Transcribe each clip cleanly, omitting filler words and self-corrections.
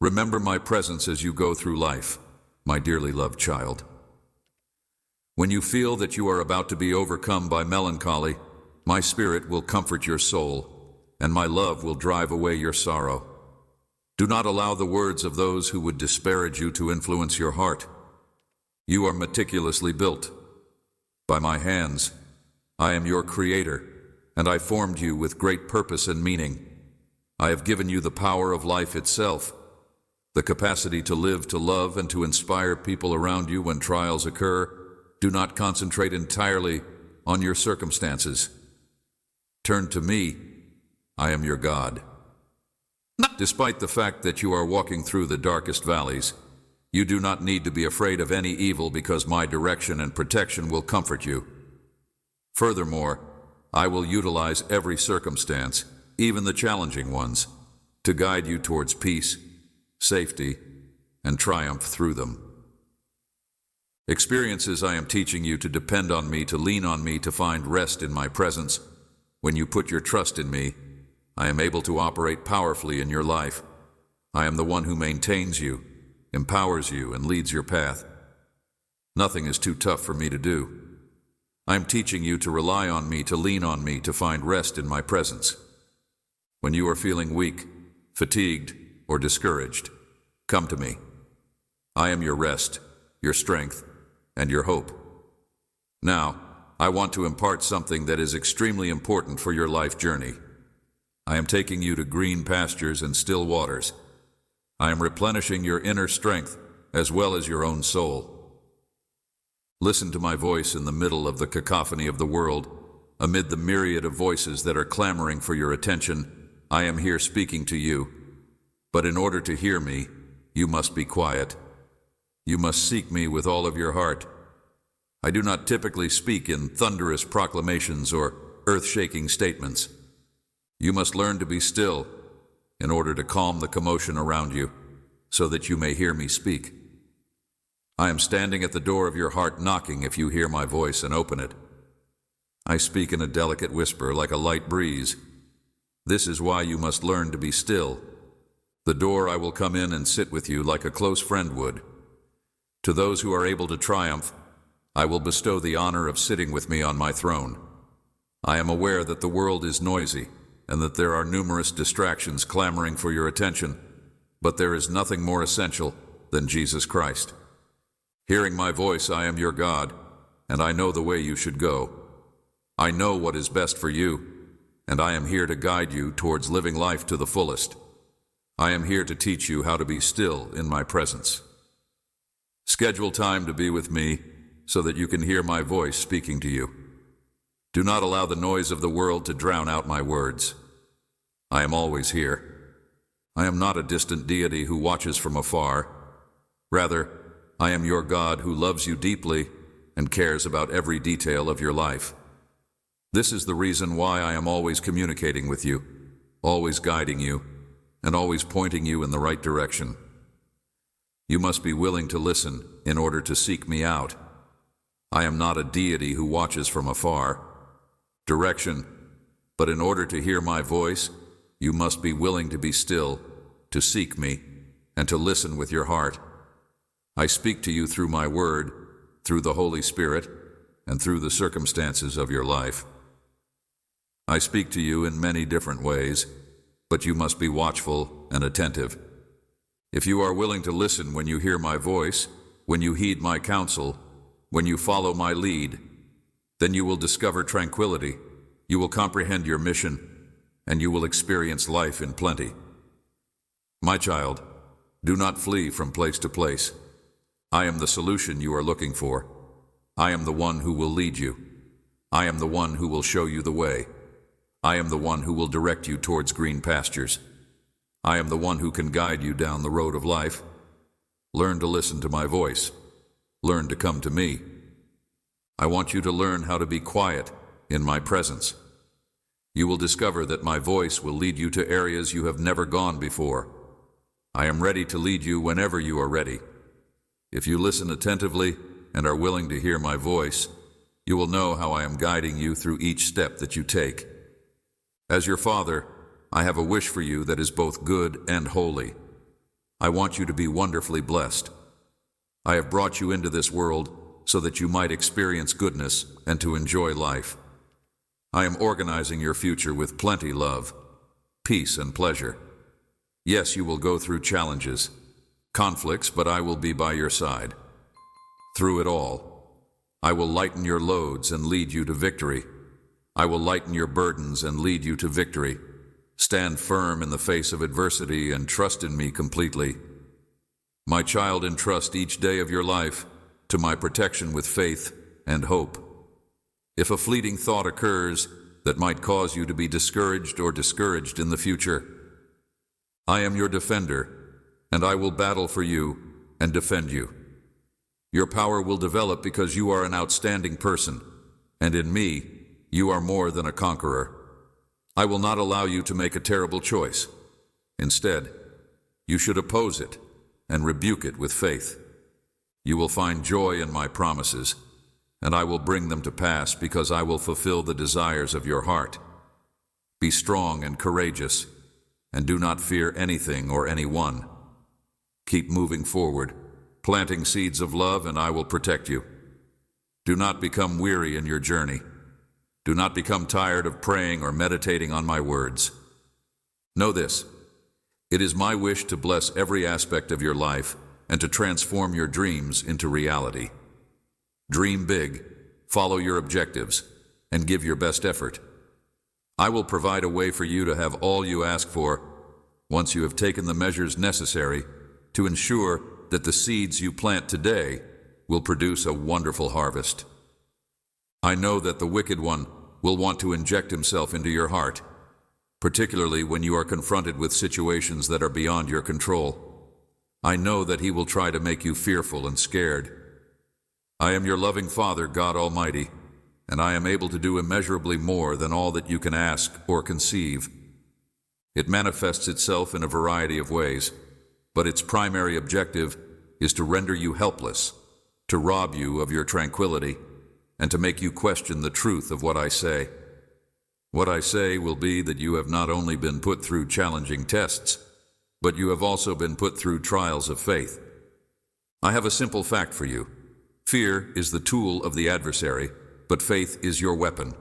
Remember my presence as you go through life, my dearly loved child. When you feel that you are about to be overcome by melancholy, my spirit will comfort your soul, and my love will drive away your sorrow. Do not allow the words of those who would disparage you to influence your heart. You are meticulously built. By my hands, I am your creator, and I formed you with great purpose and meaning. I have given you the power of life itself, the capacity to live, to love, and to inspire people around you when trials occur. Do not concentrate entirely on your circumstances. Turn to me. I am your God. Despite the fact that you are walking through the darkest valleys, you do not need to be afraid of any evil because my direction and protection will comfort you. Furthermore, I will utilize every circumstance, even the challenging ones, to guide you towards peace, safety, and triumph through them. Experiences I am teaching you to depend on me, to lean on me, to find rest in my presence. When you put your trust in me, I am able to operate powerfully in your life. I am the one who maintains you, empowers you, and leads your path. Nothing is too tough for me to do. I am teaching you to rely on me, to lean on me, to find rest in my presence. When you are feeling weak, fatigued, or discouraged, come to me. I am your rest, your strength, and your hope. Now, I want to impart something that is extremely important for your life journey. I am taking you to green pastures and still waters. I am replenishing your inner strength as well as your own soul. Listen to my voice in the middle of the cacophony of the world, amid the myriad of voices that are clamoring for your attention. I am here speaking to you. But in order to hear me, you must be quiet. You must seek me with all of your heart. I do not typically speak in thunderous proclamations or earth-shaking statements. You must learn to be still in order to calm the commotion around you, so that you may hear me speak. I am standing at the door of your heart knocking if you hear my voice and open it. I speak in a delicate whisper like a light breeze. This is why you must learn to be still. The door I will come in and sit with you like a close friend would. To those who are able to triumph, I will bestow the honor of sitting with me on my throne. I am aware that the world is noisy and that there are numerous distractions clamoring for your attention, but there is nothing more essential than Jesus Christ. Hearing my voice, I am your God, and I know the way you should go. I know what is best for you, and I am here to guide you towards living life to the fullest. I am here to teach you how to be still in my presence. Schedule time to be with me so that you can hear my voice speaking to you. Do not allow the noise of the world to drown out my words. I am always here. I am not a distant deity who watches from afar. Rather, I am your God who loves you deeply and cares about every detail of your life. This is the reason why I am always communicating with you, always guiding you, and always pointing you in the right direction. You must be willing to listen in order to seek me out. I am not a deity who watches from afar. Direction, but in order to hear my voice, you must be willing to be still, to seek me, and to listen with your heart. I speak to you through my word, through the Holy Spirit, and through the circumstances of your life. I speak to you in many different ways, but you must be watchful and attentive. If you are willing to listen when you hear my voice, when you heed my counsel, when you follow my lead, then you will discover tranquility, you will comprehend your mission, and you will experience life in plenty. My child, do not flee from place to place. I am the solution you are looking for. I am the one who will lead you. I am the one who will show you the way. I am the one who will direct you towards green pastures. I am the one who can guide you down the road of life. Learn to listen to my voice. Learn to come to me. I want you to learn how to be quiet in my presence. You will discover that my voice will lead you to areas you have never gone before. I am ready to lead you whenever you are ready. If you listen attentively and are willing to hear my voice, you will know how I am guiding you through each step that you take. As your Father, I have a wish for you that is both good and holy. I want you to be wonderfully blessed. I have brought you into this world so that you might experience goodness and to enjoy life. I am organizing your future with plenty love, peace, and pleasure. Yes, you will go through challenges, conflicts, but I will be by your side. Through it all, I will lighten your loads and lead you to victory. I will lighten your burdens and lead you to victory. Stand firm in the face of adversity and trust in me completely. My child, entrust each day of your life to my protection with faith and hope. If a fleeting thought occurs that might cause you to be discouraged or discouraged in the future, I am your defender, and I will battle for you and defend you. Your power will develop because you are an outstanding person, and in me, you are more than a conqueror. I will not allow you to make a terrible choice. Instead, you should oppose it and rebuke it with faith. You will find joy in my promises, and I will bring them to pass because I will fulfill the desires of your heart. Be strong and courageous, and do not fear anything or anyone. Keep moving forward, planting seeds of love, and I will protect you. Do not become weary in your journey. Do not become tired of praying or meditating on my words. Know this: it is my wish to bless every aspect of your life and to transform your dreams into reality. Dream big, follow your objectives, and give your best effort. I will provide a way for you to have all you ask for once you have taken the measures necessary to ensure that the seeds you plant today will produce a wonderful harvest. I know that the wicked one will want to inject himself into your heart, particularly when you are confronted with situations that are beyond your control. I know that he will try to make you fearful and scared. I am your loving Father, God Almighty, and I am able to do immeasurably more than all that you can ask or conceive. It manifests itself in a variety of ways, but its primary objective is to render you helpless, to rob you of your tranquility, and to make you question the truth of what I say. What I say will be that you have not only been put through challenging tests, but you have also been put through trials of faith. I have a simple fact for you. Fear is the tool of the adversary, but faith is your weapon.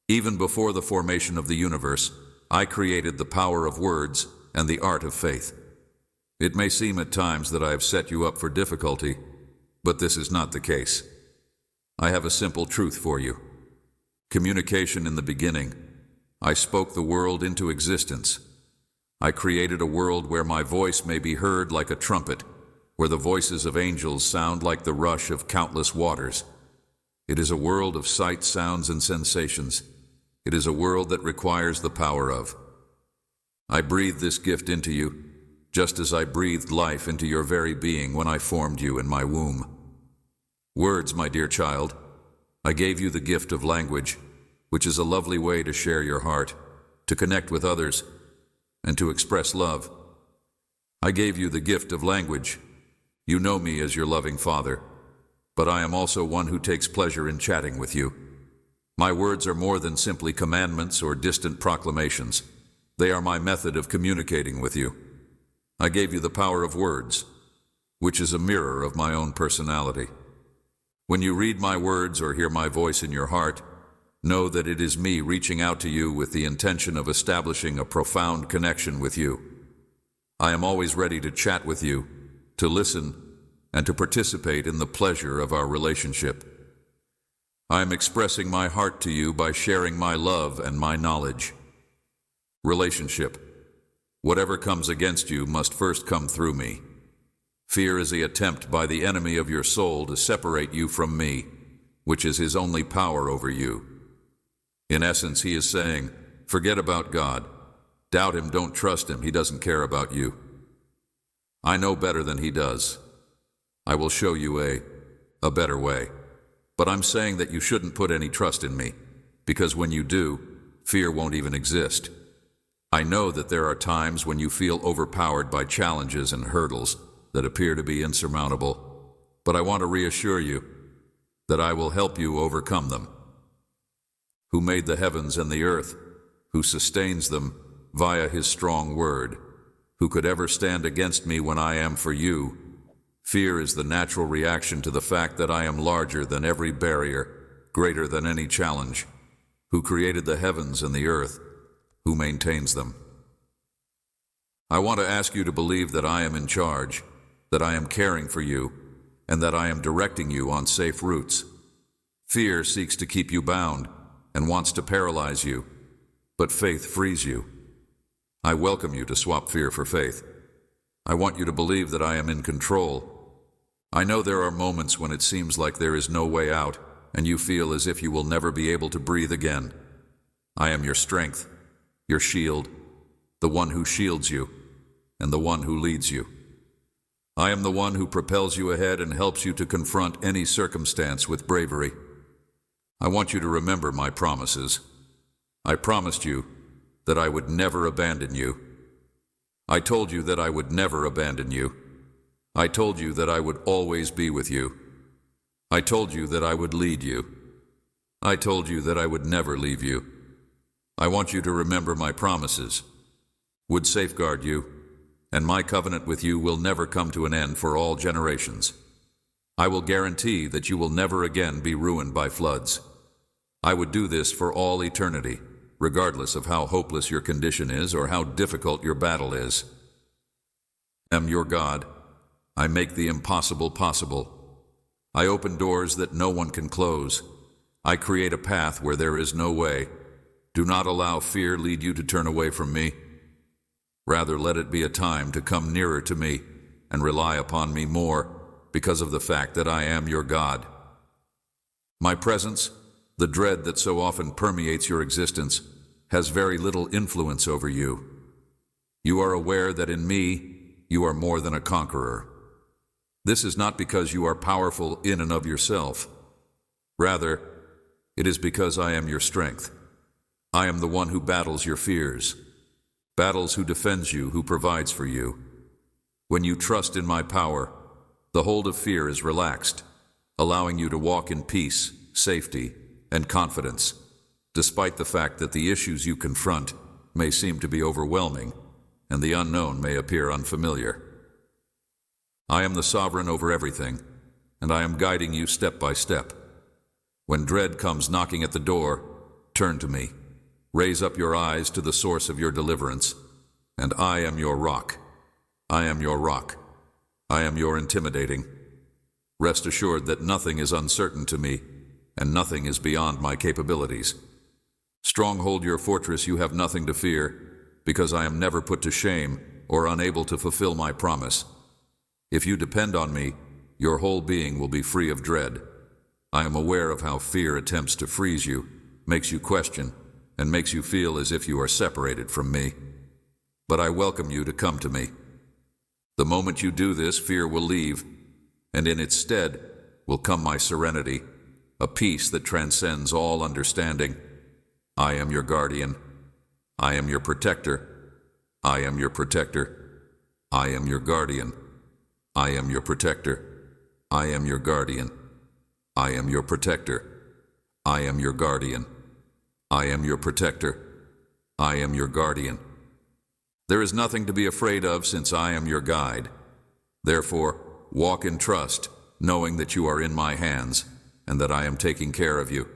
Even before the formation of the universe, I created the power of words and the art of faith. It may seem at times that I have set you up for difficulty, but this is not the case. I have a simple truth for you. Communication in the beginning. I spoke the world into existence. I created a world where my voice may be heard like a trumpet, where the voices of angels sound like the rush of countless waters. It is a world of sights, sounds, and sensations. It is a world that requires the power of. I breathed this gift into you, just as I breathed life into your very being when I formed you in my womb. Words, my dear child. I gave you the gift of language, which is a lovely way to share your heart, to connect with others, and to express love. I gave you the gift of language. You know me as your loving Father, but I am also one who takes pleasure in chatting with you. My words are more than simply commandments or distant proclamations. They are my method of communicating with you. I gave you the power of words, which is a mirror of my own personality. When you read my words or hear my voice in your heart, know that it is me reaching out to you with the intention of establishing a profound connection with you. I am always ready to chat with you, to listen, and to participate in the pleasure of our relationship. I am expressing my heart to you by sharing my love and my knowledge. Relationship. Whatever comes against you must first come through me. Fear is the attempt by the enemy of your soul to separate you from me, which is his only power over you. In essence, he is saying, forget about God. Doubt him, don't trust him, he doesn't care about you. I know better than he does. I will show you a better way. But I'm saying that you shouldn't put any trust in me, because when you do, fear won't even exist. I know that there are times when you feel overpowered by challenges and hurdles that appear to be insurmountable, but I want to reassure you that I will help you overcome them. Who made the heavens and the earth, who sustains them via his strong word. Who could ever stand against me when I am for you? Fear is the natural reaction to the fact that I am larger than every barrier, greater than any challenge. Who created the heavens and the earth? Who maintains them? I want to ask you to believe that I am in charge, that I am caring for you, and that I am directing you on safe routes. Fear seeks to keep you bound and wants to paralyze you, but faith frees you. I welcome you to swap fear for faith. I want you to believe that I am in control. I know there are moments when it seems like there is no way out, and you feel as if you will never be able to breathe again. I am your strength, your shield, the one who shields you, and the one who leads you. I am the one who propels you ahead and helps you to confront any circumstance with bravery. I want you to remember my promises. I promised you that I would never abandon you. I told you that I would never abandon you. I told you that I would always be with you. I told you that I would lead you. I told you that I would never leave you. I want you to remember my promises, would safeguard you, and my covenant with you will never come to an end for all generations. I will guarantee that you will never again be ruined by floods. I would do this for all eternity, regardless of how hopeless your condition is or how difficult your battle is. I am your God. I make the impossible possible. I open doors that no one can close. I create a path where there is no way. Do not allow fear lead you to turn away from me. Rather, let it be a time to come nearer to me and rely upon me more because of the fact that I am your God. My presence, the dread that so often permeates your existence, has very little influence over you. You are aware that in me, you are more than a conqueror. This is not because you are powerful in and of yourself. Rather, it is because I am your strength. I am the one who battles your fears, battles who defends you, who provides for you. When you trust in my power, the hold of fear is relaxed, allowing you to walk in peace, safety, and confidence, despite the fact that the issues you confront may seem to be overwhelming and the unknown may appear unfamiliar. I am the sovereign over everything, and I am guiding you step by step. When dread comes knocking at the door, turn to me. Raise up your eyes to the source of your deliverance, and I am your rock. I am your rock. I am your intimidating. Rest assured that nothing is uncertain to me, and nothing is beyond my capabilities. Stronghold your fortress, you have nothing to fear, because I am never put to shame or unable to fulfill my promise. If you depend on me, your whole being will be free of dread. I am aware of how fear attempts to freeze you, makes you question, and makes you feel as if you are separated from me. But I welcome you to come to me. The moment you do this, fear will leave, and in its stead will come my serenity, a peace that transcends all understanding. I am your guardian. I am your protector. I am your protector. I am your guardian. I am your protector. I am your guardian. I am your protector. I am your guardian. I am your protector. I am your guardian. There is nothing to be afraid of since I am your guide. Therefore, walk in trust, knowing that you are in my hands and that I am taking care of you.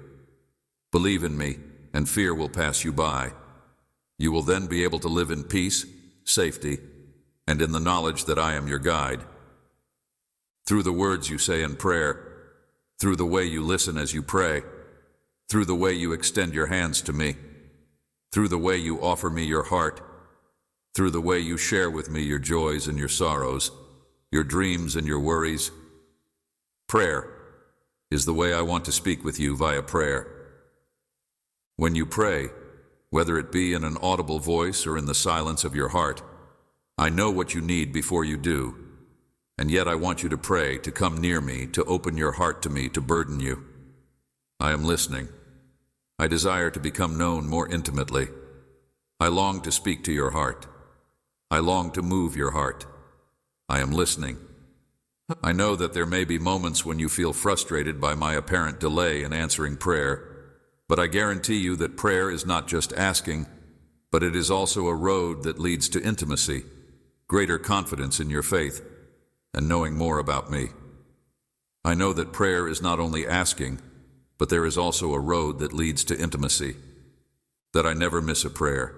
Believe in me, and fear will pass you by. You will then be able to live in peace, safety, and in the knowledge that I am your guide. Through the words you say in prayer, through the way you listen as you pray, through the way you extend your hands to me, through the way you offer me your heart, through the way you share with me your joys and your sorrows, your dreams and your worries. Prayer is the way I want to speak with you via prayer. When you pray, whether it be in an audible voice or in the silence of your heart, I know what you need before you do, and yet I want you to pray, to come near me, to open your heart to me, to burden you. I am listening. I desire to become known more intimately. I long to speak to your heart. I long to move your heart. I am listening. I know that there may be moments when you feel frustrated by my apparent delay in answering prayer, but I guarantee you that prayer is not just asking, but it is also a road that leads to intimacy. greater confidence in your faith, and knowing more about me. I know that prayer is not only asking, but there is also a road that leads to intimacy, that I never miss a prayer,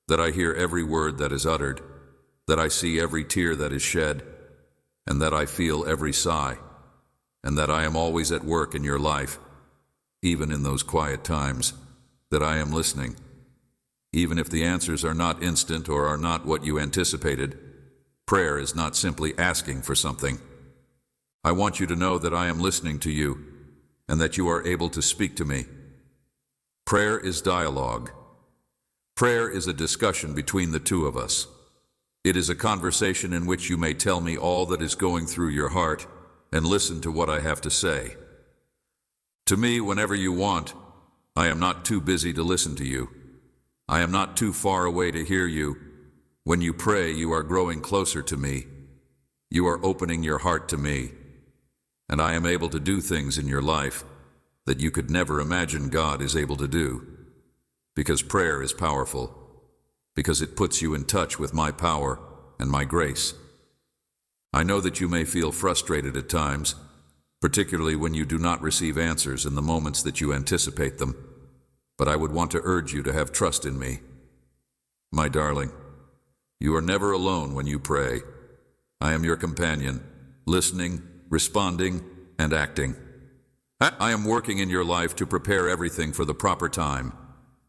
that I hear every word that is uttered, that I see every tear that is shed, and that I feel every sigh, and that I am always at work in your life, even in those quiet times, that I am listening. Even if the answers are not instant or are not what you anticipated, prayer is not simply asking for something. I want you to know that I am listening to you and that you are able to speak to me. Prayer is dialogue. Prayer is a discussion between the two of us. It is a conversation in which you may tell me all that is going through your heart and listen to what I have to say. To me, whenever you want, I am not too busy to listen to you. I am not too far away to hear you. When you pray, you are growing closer to me. You are opening your heart to me. And I am able to do things in your life that you could never imagine God is able to do. Because prayer is powerful. Because it puts you in touch with my power and my grace. I know that you may feel frustrated at times, particularly when you do not receive answers in the moments that you anticipate them. But I would want to urge you to have trust in me. My darling, you are never alone when you pray. I am your companion, listening, responding, and acting. I am working in your life to prepare everything for the proper time,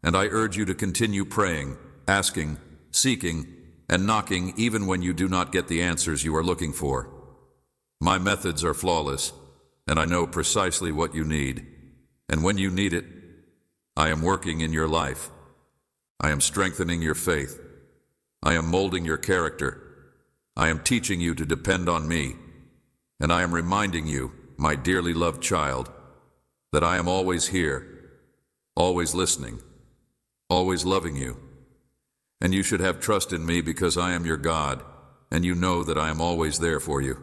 and I urge you to continue praying, asking, seeking, and knocking even when you do not get the answers you are looking for. My methods are flawless, and I know precisely what you need. And when you need it, I am working in your life. I am strengthening your faith. I am molding your character. I am teaching you to depend on me. And I am reminding you, my dearly loved child, that I am always here, always listening, always loving you. And you should have trust in me because I am your God, and you know that I am always there for you.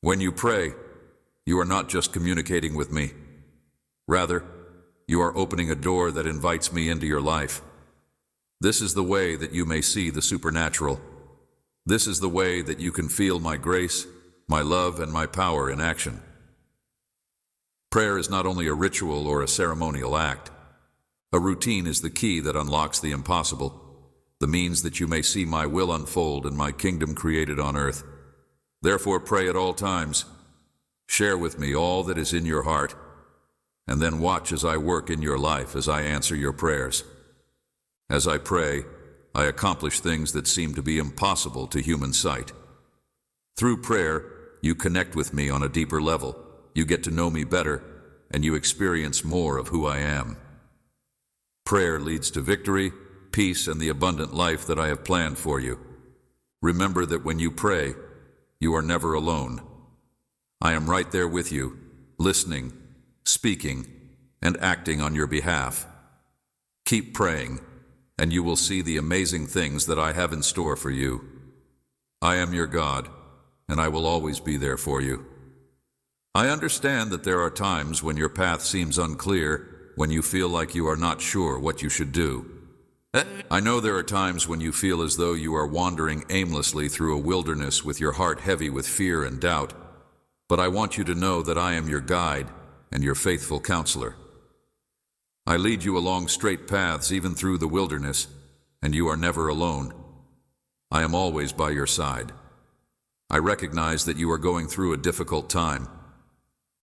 When you pray, you are not just communicating with me. Rather, you are opening a door that invites me into your life. This is the way that you may see the supernatural. This is the way that you can feel my grace, my love, and my power in action. Prayer is not only a ritual or a ceremonial act. A routine is the key that unlocks the impossible, the means that you may see my will unfold and my kingdom created on earth. Therefore, pray at all times. Share with me all that is in your heart, and then watch as I work in your life as I answer your prayers. As I pray, I accomplish things that seem to be impossible to human sight. Through prayer, you connect with me on a deeper level. You get to know me better, and you experience more of who I am. Prayer leads to victory, peace, and the abundant life that I have planned for you. Remember that when you pray, you are never alone. I am right there with you, listening, speaking, and acting on your behalf. Keep praying, and you will see the amazing things that I have in store for you. I am your God, and I will always be there for you. I understand that there are times when your path seems unclear, when you feel like you are not sure what you should do. I know there are times when you feel as though you are wandering aimlessly through a wilderness with your heart heavy with fear and doubt. But I want you to know that I am your guide and your faithful counselor. I lead you along straight paths even through the wilderness, and you are never alone. I am always by your side. I recognize that you are going through a difficult time.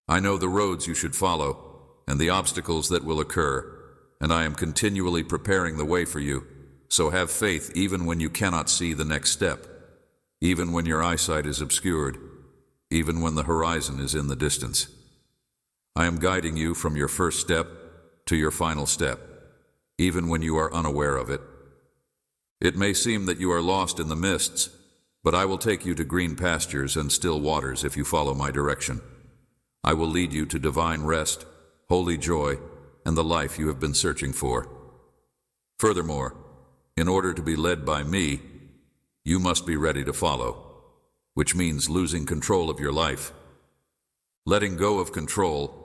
I know the roads you should follow and the obstacles that will occur, and I am continually preparing the way for you. So have faith even when you cannot see the next step, even when your eyesight is obscured, even when the horizon is in the distance. I am guiding you from your first step to your final step, even when you are unaware of it. It may seem that you are lost in the mists, but I will take you to green pastures and still waters if you follow my direction. I will lead you to divine rest, holy joy, and the life you have been searching for. Furthermore, in order to be led by me, you must be ready to follow, which means losing control of your life, letting go of control,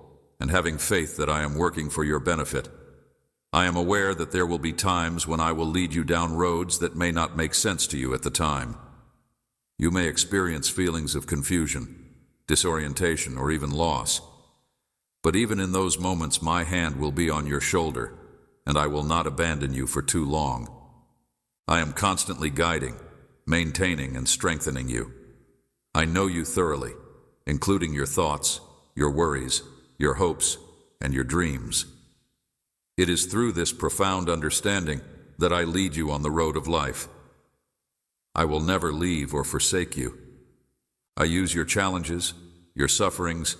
and having faith that I am working for your benefit. I am aware that there will be times when I will lead you down roads that may not make sense to you at the time. You may experience feelings of confusion, disorientation, or even loss. But even in those moments, my hand will be on your shoulder, and I will not abandon you for too long. I am constantly guiding, maintaining, and strengthening you. I know you thoroughly, including your thoughts, your worries, your hopes, and your dreams. It is through this profound understanding that I lead you on the road of life. I will never leave or forsake you. I use your challenges, your sufferings,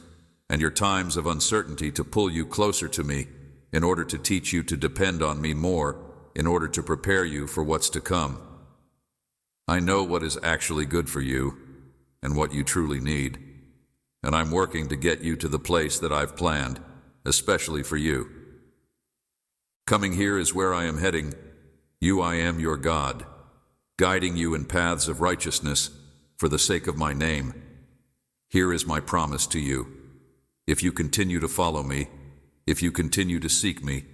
and your times of uncertainty to pull you closer to me in order to teach you to depend on me more, in order to prepare you for what's to come. I know what is actually good for you and what you truly need, and I'm working to get you to the place that I've planned, especially for you. Coming here is where I am heading. I am your God, guiding you in paths of righteousness for the sake of my name. Here is my promise to you. If you continue to follow me, if you continue to seek me,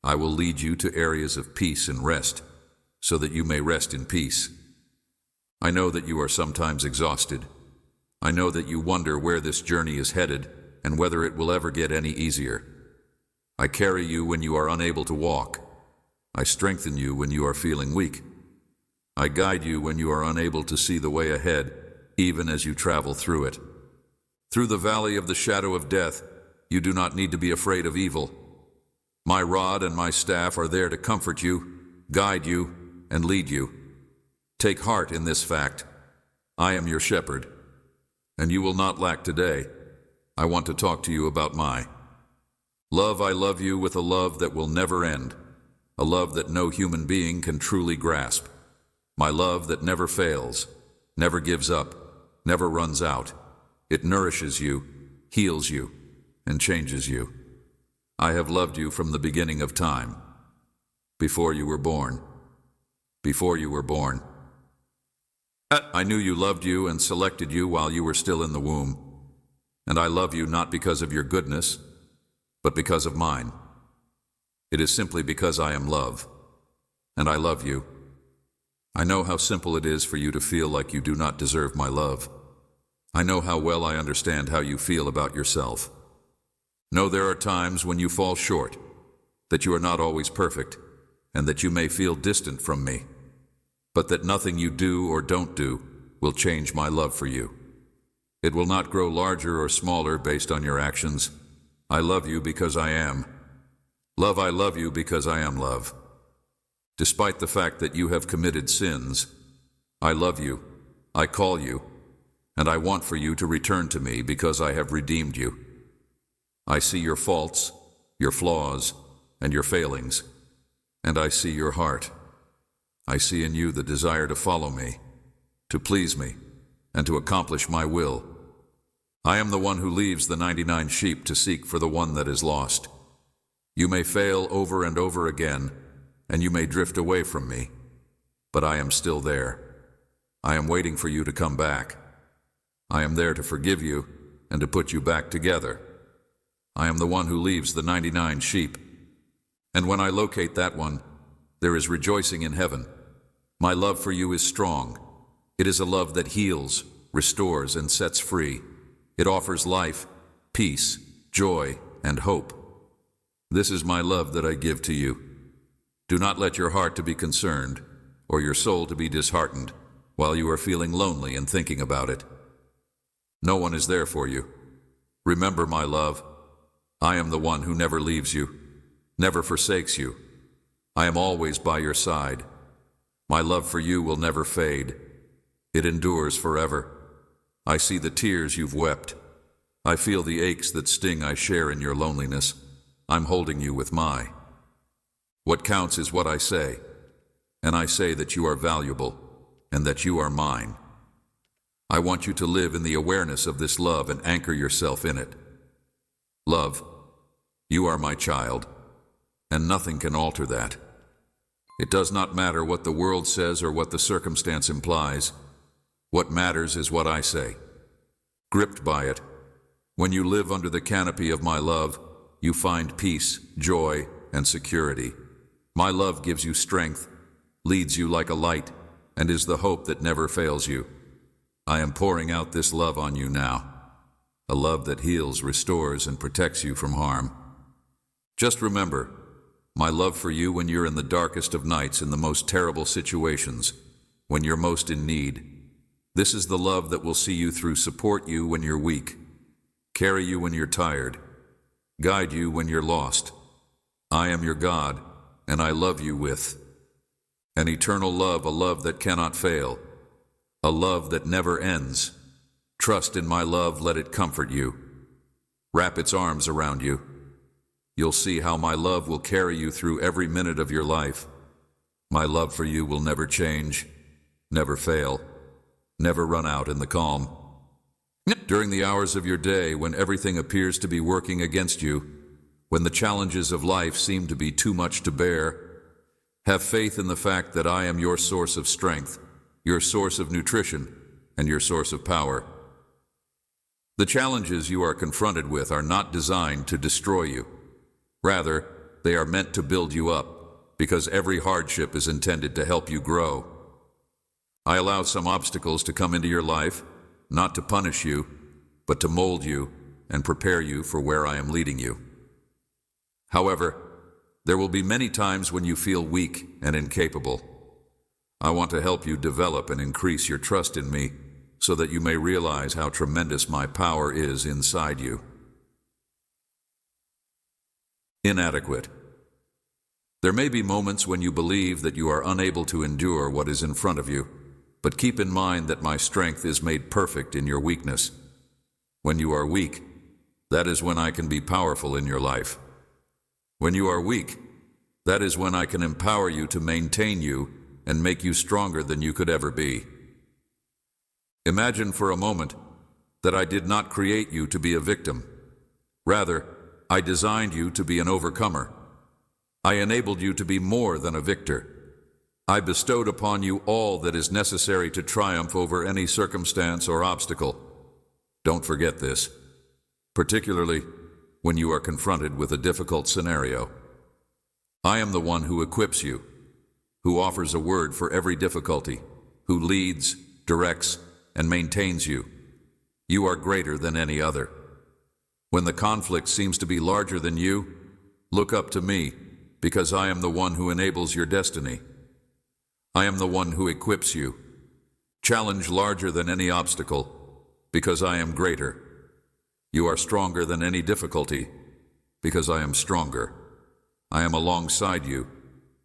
I will lead you to areas of peace and rest, so that you may rest in peace. I know that you are sometimes exhausted. I know that you wonder where this journey is headed and whether it will ever get any easier. I carry you when you are unable to walk. I strengthen you when you are feeling weak. I guide you when you are unable to see the way ahead, even as you travel through it. Through the valley of the shadow of death, you do not need to be afraid of evil. My rod and my staff are there to comfort you, guide you, and lead you. Take heart in this fact. I am your shepherd, and you will not lack today. I want to talk to you about my love. I love you with a love that will never end, a love that no human being can truly grasp. My love that never fails, never gives up, never runs out. It nourishes you, heals you, and changes you. I have loved you from the beginning of time, before you were born. Before you were born. I knew you loved you and selected you while you were still in the womb. And I love you not because of your goodness, but because of mine. It is simply because I am love, and I love you. I know how simple it is for you to feel like you do not deserve my love. I know how well I understand how you feel about yourself. Know there are times when you fall short, that you are not always perfect, and that you may feel distant from me, but that nothing you do or don't do will change my love for you. It will not grow larger or smaller based on your actions. I love you because I am. Love, I love you because I am love. Despite the fact that you have committed sins, I love you, I call you, and I want for you to return to me because I have redeemed you. I see your faults, your flaws, and your failings, and I see your heart. I see in you the desire to follow me, to please me, and to accomplish my will. I am the one who leaves the 99 sheep to seek for the one that is lost. You may fail over and over again, and you may drift away from me, but I am still there. I am waiting for you to come back. I am there to forgive you and to put you back together. I am the one who leaves the 99 sheep. And when I locate that one, there is rejoicing in heaven. My love for you is strong. It is a love that heals, restores, and sets free. It offers life, peace, joy, and hope. This is my love that I give to you. Do not let your heart to be concerned, or your soul to be disheartened, while you are feeling lonely and thinking about it. No one is there for you. Remember, my love, I am the one who never leaves you, never forsakes you. I am always by your side. My love for you will never fade. It endures forever. I see the tears you've wept. I feel the aches that sting I share in your loneliness. I'm holding you with my. What counts is what I say, and I say that you are valuable and that you are mine. I want you to live in the awareness of this love and anchor yourself in it. Love, you are my child, and nothing can alter that. It does not matter what the world says or what the circumstance implies. What matters is what I say. Gripped by it, when you live under the canopy of my love, you find peace, joy, and security. My love gives you strength, leads you like a light, and is the hope that never fails you. I am pouring out this love on you now, a love that heals, restores, and protects you from harm. Just remember, my love for you when you're in the darkest of nights, in the most terrible situations, when you're most in need. This is the love that will see you through, support you when you're weak, carry you when you're tired, guide you when you're lost. I am your God, and I love you with an eternal love, a love that cannot fail, a love that never ends. Trust in my love, let it comfort you. Wrap its arms around you. You'll see how my love will carry you through every minute of your life. My love for you will never change, never fail, never run out in the calm. During the hours of your day when everything appears to be working against you, when the challenges of life seem to be too much to bear, have faith in the fact that I am your source of strength, your source of nutrition, and your source of power. The challenges you are confronted with are not designed to destroy you. Rather, they are meant to build you up, because every hardship is intended to help you grow. I allow some obstacles to come into your life, not to punish you, but to mold you and prepare you for where I am leading you. However, there will be many times when you feel weak and incapable. I want to help you develop and increase your trust in me so that you may realize how tremendous my power is inside you. Inadequate. There may be moments when you believe that you are unable to endure what is in front of you, but keep in mind that my strength is made perfect in your weakness. When you are weak, that is when I can be powerful in your life. When you are weak, that is when I can empower you to maintain you and make you stronger than you could ever be. Imagine for a moment that I did not create you to be a victim. Rather, I designed you to be an overcomer. I enabled you to be more than a victor. I bestowed upon you all that is necessary to triumph over any circumstance or obstacle. Don't forget this, particularly when you are confronted with a difficult scenario. I am the one who equips you, who offers a word for every difficulty, who leads, directs, and maintains you. You are greater than any other. When the conflict seems to be larger than you, look up to me, because I am the one who enables your destiny. I am the one who equips you. Challenge larger than any obstacle, because I am greater. You are stronger than any difficulty, because I am stronger. I am alongside you,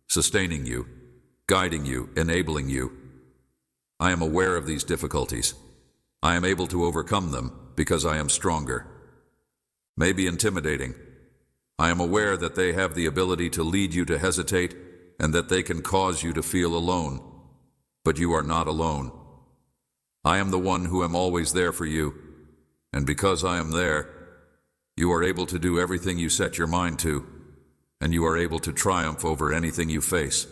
sustaining you, guiding you, enabling you. I am aware of these difficulties. I am able to overcome them because I am stronger. May be intimidating. I am aware that they have the ability to lead you to hesitate and that they can cause you to feel alone. But you are not alone. I am the one who am always there for you, and because I am there, you are able to do everything you set your mind to, and you are able to triumph over anything you face.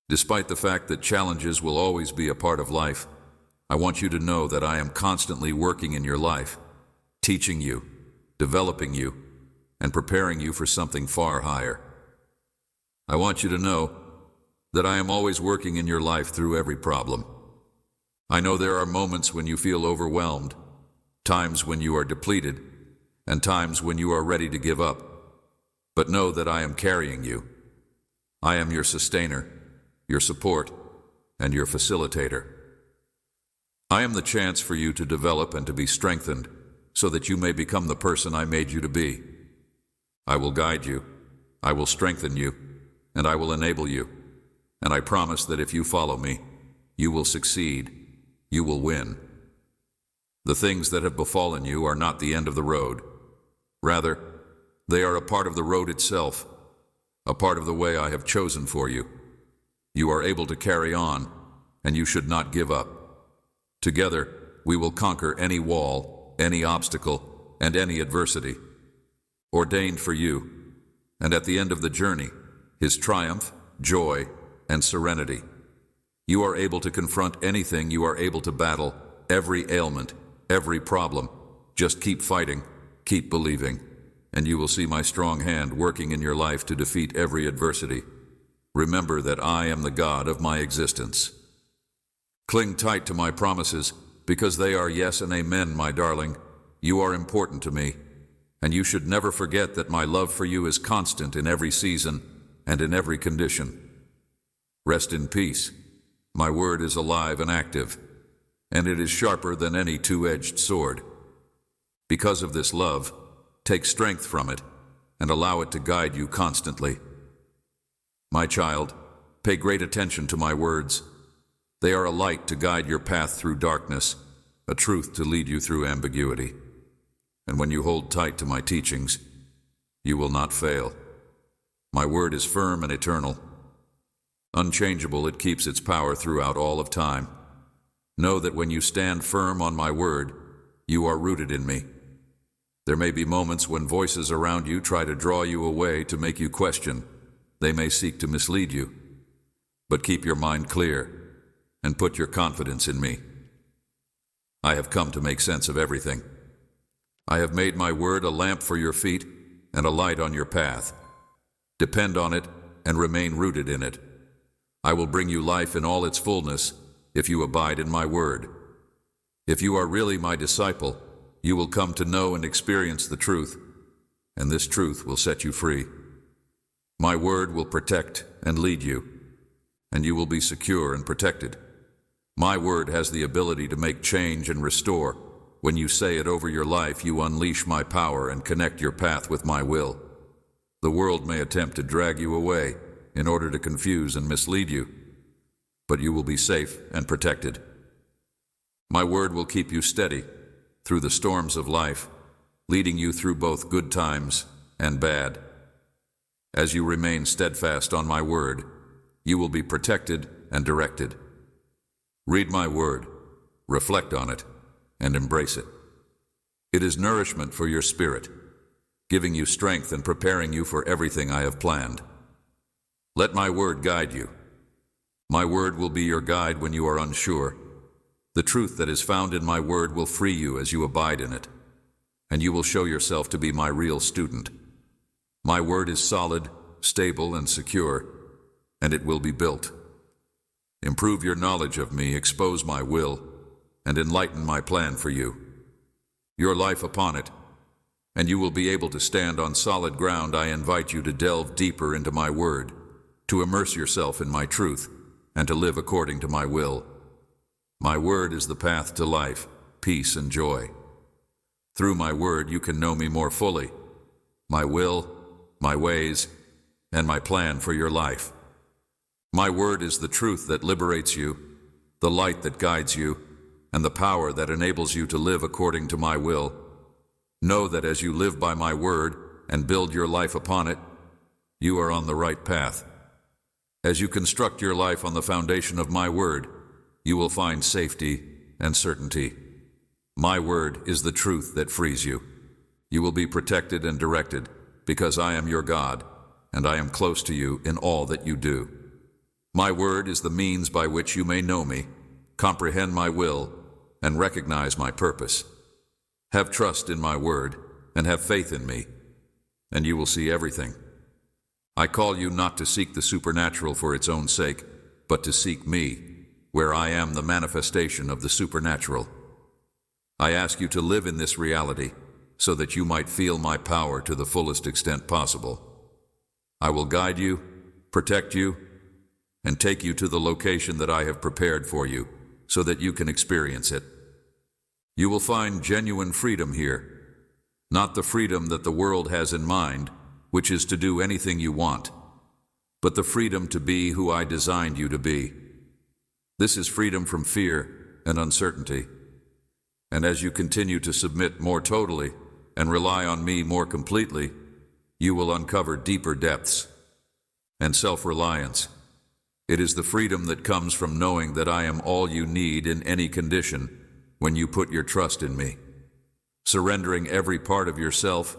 Despite the fact that challenges will always be a part of life, I want you to know that I am constantly working in your life, teaching you, developing you, and preparing you for something far higher. I want you to know that I am always working in your life through every problem. I know there are moments when you feel overwhelmed, times when you are depleted, and times when you are ready to give up. But know that I am carrying you. I am your sustainer, your support, and your facilitator. I am the chance for you to develop and to be strengthened so that you may become the person I made you to be. I will guide you, I will strengthen you, and I will enable you. And I promise that if you follow me, you will succeed, you will win. The things that have befallen you are not the end of the road. Rather, they are a part of the road itself, a part of the way I have chosen for you. You are able to carry on, and you should not give up. Together, we will conquer any wall, any obstacle, and any adversity ordained for you, and at the end of the journey, His triumph, joy, and serenity. You are able to confront anything, you are able to battle every ailment, every problem. Just keep fighting, keep believing. and you will see my strong hand working in your life to defeat every adversity. Remember that I am the God of my existence. Cling tight to my promises, because they are yes and amen, my darling. You are important to me, and you should never forget that my love for you is constant in every season and in every condition. Rest in peace. My word is alive and active, and it is sharper than any two-edged sword. Because of this love, take strength from it and allow it to guide you constantly. My child, pay great attention to my words. They are a light to guide your path through darkness, a truth to lead you through ambiguity. And when you hold tight to my teachings, you will not fail. My word is firm and eternal. Unchangeable, it keeps its power throughout all of time. Know that when you stand firm on my word, you are rooted in me. There may be moments when voices around you try to draw you away to make you question. They may seek to mislead you. But keep your mind clear and put your confidence in me. I have come to make sense of everything. I have made my word a lamp for your feet and a light on your path. Depend on it and remain rooted in it. I will bring you life in all its fullness if you abide in my word. If you are really my disciple, you will come to know and experience the truth, and this truth will set you free. My word will protect and lead you, and you will be secure and protected. My word has the ability to make change and restore. When you say it over your life, you unleash my power and connect your path with my will. The world may attempt to drag you away in order to confuse and mislead you, but you will be safe and protected. My word will keep you steady through the storms of life, leading you through both good times and bad. As you remain steadfast on my word, you will be protected and directed. Read my word, reflect on it, and embrace it. It is nourishment for your spirit, giving you strength and preparing you for everything I have planned. Let my word guide you. My word will be your guide when you are unsure. The truth that is found in my word will free you as you abide in it, and you will show yourself to be my real student. My word is solid, stable, and secure, and it will be built. Improve your knowledge of me, expose my will, and enlighten my plan for you. Your life upon it, and you will be able to stand on solid ground. I invite you to delve deeper into my word, to immerse yourself in my truth, and to live according to my will. My word is the path to life, peace, and joy. Through my word, you can know me more fully, my will, my ways, and my plan for your life. My word is the truth that liberates you, the light that guides you, and the power that enables you to live according to my will. Know that as you live by my word and build your life upon it, you are on the right path. As you construct your life on the foundation of my word, you will find safety and certainty. My word is the truth that frees you. You will be protected and directed, because I am your God, and I am close to you in all that you do. My word is the means by which you may know me, comprehend my will, and recognize my purpose. Have trust in my word, and have faith in me, and you will see everything. I call you not to seek the supernatural for its own sake, but to seek me, where I am the manifestation of the supernatural. I ask you to live in this reality, so that you might feel my power to the fullest extent possible. I will guide you, protect you, and take you to the location that I have prepared for you, so that you can experience it. You will find genuine freedom here, not the freedom that the world has in mind, which is to do anything you want, but the freedom to be who I designed you to be. This is freedom from fear and uncertainty. And as you continue to submit more totally and rely on me more completely, you will uncover deeper depths and self-reliance. It is the freedom that comes from knowing that I am all you need in any condition when you put your trust in me. Surrendering every part of yourself,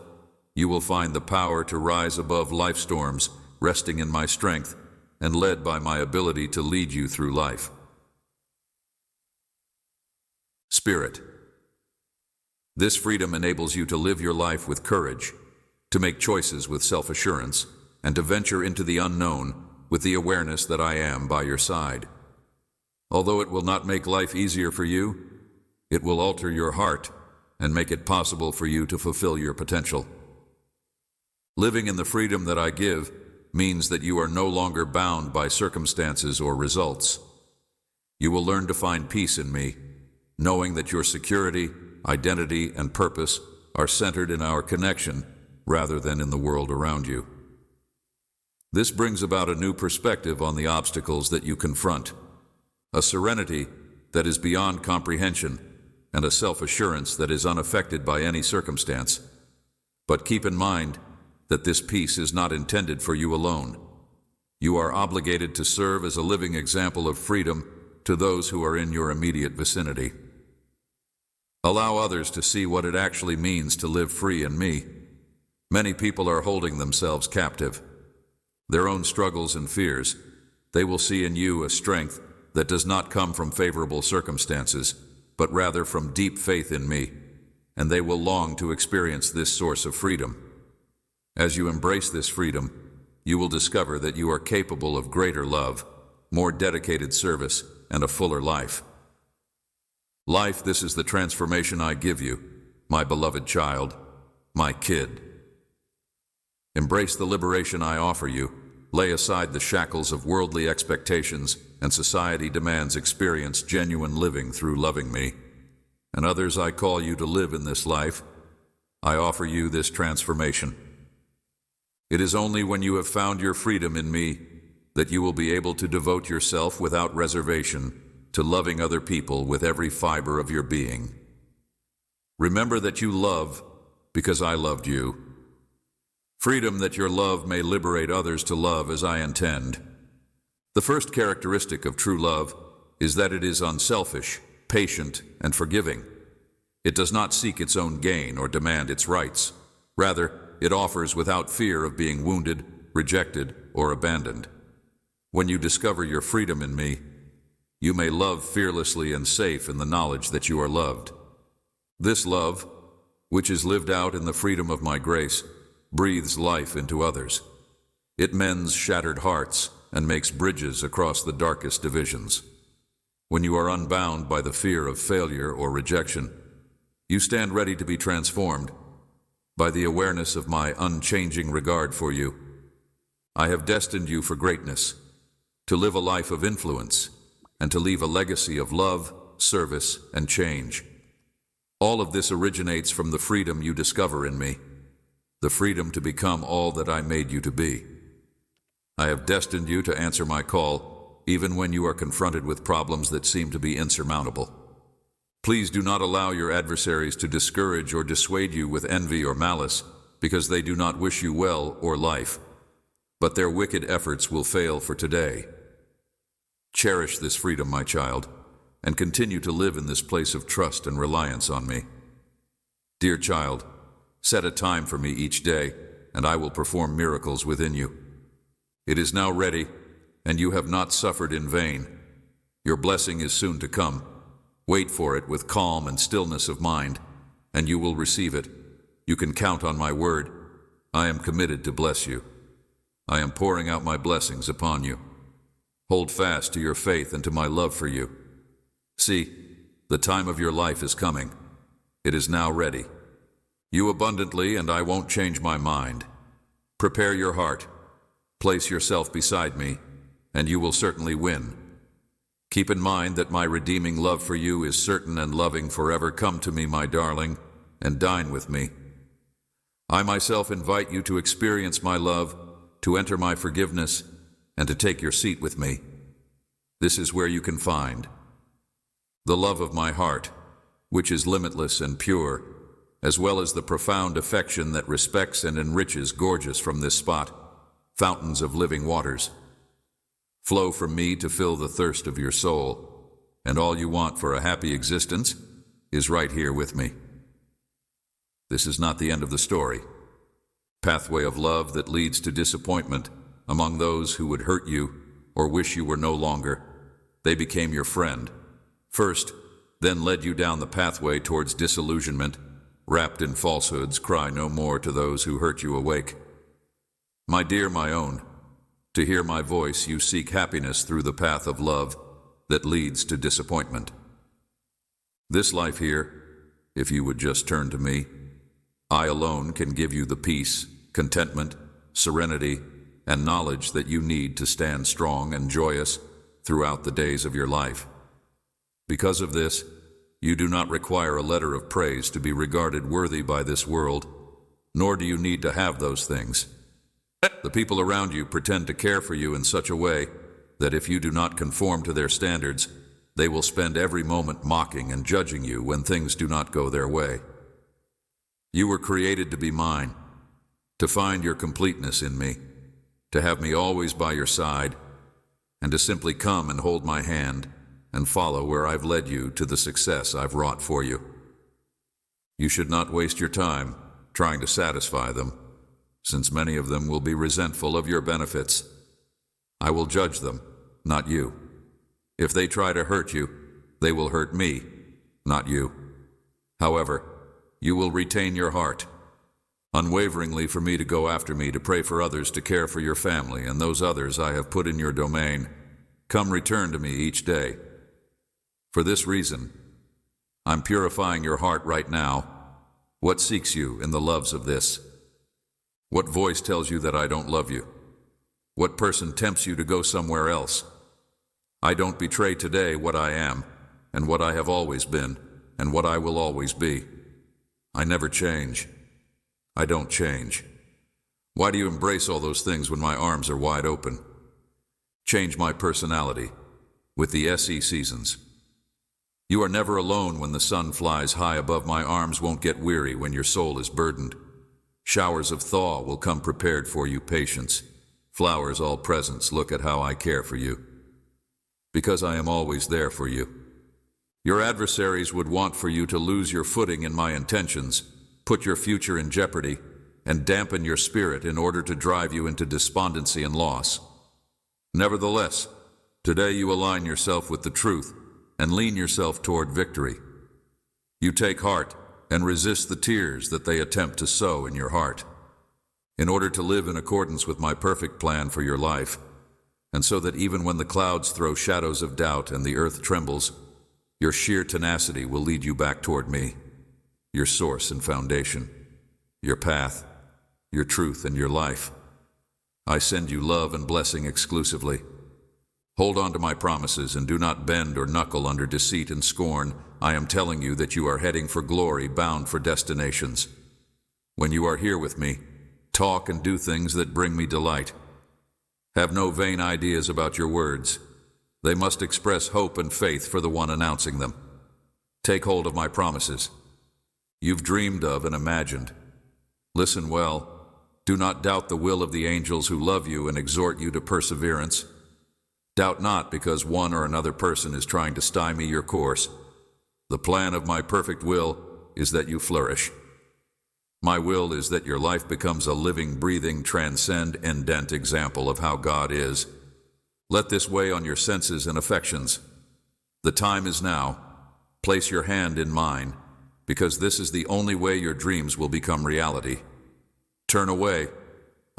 you will find the power to rise above life storms, resting in my strength and led by my ability to lead you through life. Spirit. This freedom enables you to live your life with courage, to make choices with self-assurance, and to venture into the unknown with the awareness that I am by your side. Although it will not make life easier for you, it will alter your heart and make it possible for you to fulfill your potential. Living in the freedom that I give means that you are no longer bound by circumstances or results. You will learn to find peace in me, knowing that your security, identity, and purpose are centered in our connection rather than in the world around you. This brings about a new perspective on the obstacles that you confront, a serenity that is beyond comprehension, and a self-assurance that is unaffected by any circumstance. But keep in mind that this peace is not intended for you alone. You are obligated to serve as a living example of freedom to those who are in your immediate vicinity. Allow others to see what it actually means to live free in me. Many people are holding themselves captive. Their own struggles and fears, they will see in you a strength that does not come from favorable circumstances, but rather from deep faith in me, and they will long to experience this source of freedom. As you embrace this freedom, you will discover that you are capable of greater love, more dedicated service, and a fuller life. Life, this is the transformation I give you, my beloved child, my kid. Embrace the liberation I offer you. Lay aside the shackles of worldly expectations and society demands. Experience genuine living through loving me. And others, I call you to live in this life. I offer you this transformation. It is only when you have found your freedom in me that you will be able to devote yourself without reservation to loving other people with every fiber of your being. Remember that you love because I loved you. Freedom that your love may liberate others to love as I intend. The first characteristic of true love is that it is unselfish, patient, and forgiving. It does not seek its own gain or demand its rights. Rather, it offers without fear of being wounded, rejected, or abandoned. When you discover your freedom in me, you may love fearlessly and safe in the knowledge that you are loved. This love, which is lived out in the freedom of my grace, breathes life into others. It mends shattered hearts and makes bridges across the darkest divisions. When you are unbound by the fear of failure or rejection, you stand ready to be transformed by the awareness of my unchanging regard for you. I have destined you for greatness, to live a life of influence, and to leave a legacy of love, service, and change. All of this originates from the freedom you discover in me, the freedom to become all that I made you to be. I have destined you to answer my call, even when you are confronted with problems that seem to be insurmountable. Please do not allow your adversaries to discourage or dissuade you with envy or malice, because they do not wish you well or life, but their wicked efforts will fail for today. Cherish this freedom, my child, and continue to live in this place of trust and reliance on me. Dear child, set a time for me each day, and I will perform miracles within you. It is now ready, and you have not suffered in vain. Your blessing is soon to come. Wait for it with calm and stillness of mind, and you will receive it. You can count on my word. I am committed to bless you. I am pouring out my blessings upon you. Hold fast to your faith and to my love for you. See, the time of your life is coming. It is now ready. You abundantly, and I won't change my mind. Prepare your heart. Place yourself beside me, and you will certainly win. Keep in mind that my redeeming love for you is certain and loving forever. Come to me, my darling, and dine with me. I myself invite you to experience my love, to enter my forgiveness, and to take your seat with me. This is where you can find the love of my heart, which is limitless and pure, as well as the profound affection that respects and enriches. Gorgeous from this spot, fountains of living waters flow from me to fill the thirst of your soul, and all you want for a happy existence is right here with me. This is not the end of the story. Pathway of love that leads to disappointment among those who would hurt you or wish you were no longer. They became your friend first, then led you down the pathway towards disillusionment, wrapped in falsehoods, cry no more to those who hurt you awake. My dear, my own, to hear my voice you seek happiness through the path of love that leads to disappointment. This life here, if you would just turn to me, I alone can give you the peace, contentment, serenity, and knowledge that you need to stand strong and joyous throughout the days of your life. Because of this, you do not require a letter of praise to be regarded worthy by this world, nor do you need to have those things. The people around you pretend to care for you in such a way that if you do not conform to their standards, they will spend every moment mocking and judging you when things do not go their way. You were created to be mine, to find your completeness in me, to have me always by your side, and to simply come and hold my hand and follow where I've led you to the success I've wrought for you. You should not waste your time trying to satisfy them, since many of them will be resentful of your benefits. I will judge them, not you. If they try to hurt you, they will hurt me, not you. However, you will retain your heart, unwaveringly for me to go after me, to pray for others, to care for your family and those others I have put in your domain. Come, return to me each day. For this reason, I'm purifying your heart right now. What seeks you in the loves of this? What voice tells you that I don't love you? What person tempts you to go somewhere else? I don't betray today what I am, and what I have always been, and what I will always be. I never change. I don't change. Why do you embrace all those things when my arms are wide open? Change my personality with the SE seasons. You are never alone when the sun flies high above. My arms won't get weary when your soul is burdened. Showers of thaw will come prepared for you, patience. Flowers, all presents, look at how I care for you. Because I am always there for you. Your adversaries would want for you to lose your footing in my intentions, put your future in jeopardy, and dampen your spirit in order to drive you into despondency and loss. Nevertheless, today you align yourself with the truth and lean yourself toward victory. You take heart and resist the tears that they attempt to sow in your heart, in order to live in accordance with my perfect plan for your life, and so that even when the clouds throw shadows of doubt and the earth trembles, your sheer tenacity will lead you back toward me, your source and foundation, your path, your truth, and your life. I send you love and blessing exclusively. Hold on to my promises and do not bend or knuckle under deceit and scorn. I am telling you that you are heading for glory, bound for destinations. When you are here with me, talk and do things that bring me delight. Have no vain ideas about your words. They must express hope and faith for the one announcing them. Take hold of my promises. You've dreamed of and imagined. Listen well. Do not doubt the will of the angels who love you and exhort you to perseverance. Doubt not because one or another person is trying to stymie your course. The plan of my perfect will is that you flourish. My will is that your life becomes a living, breathing, transcendent example of how God is. Let this weigh on your senses and affections. The time is now. Place your hand in mine, because this is the only way your dreams will become reality. Turn away,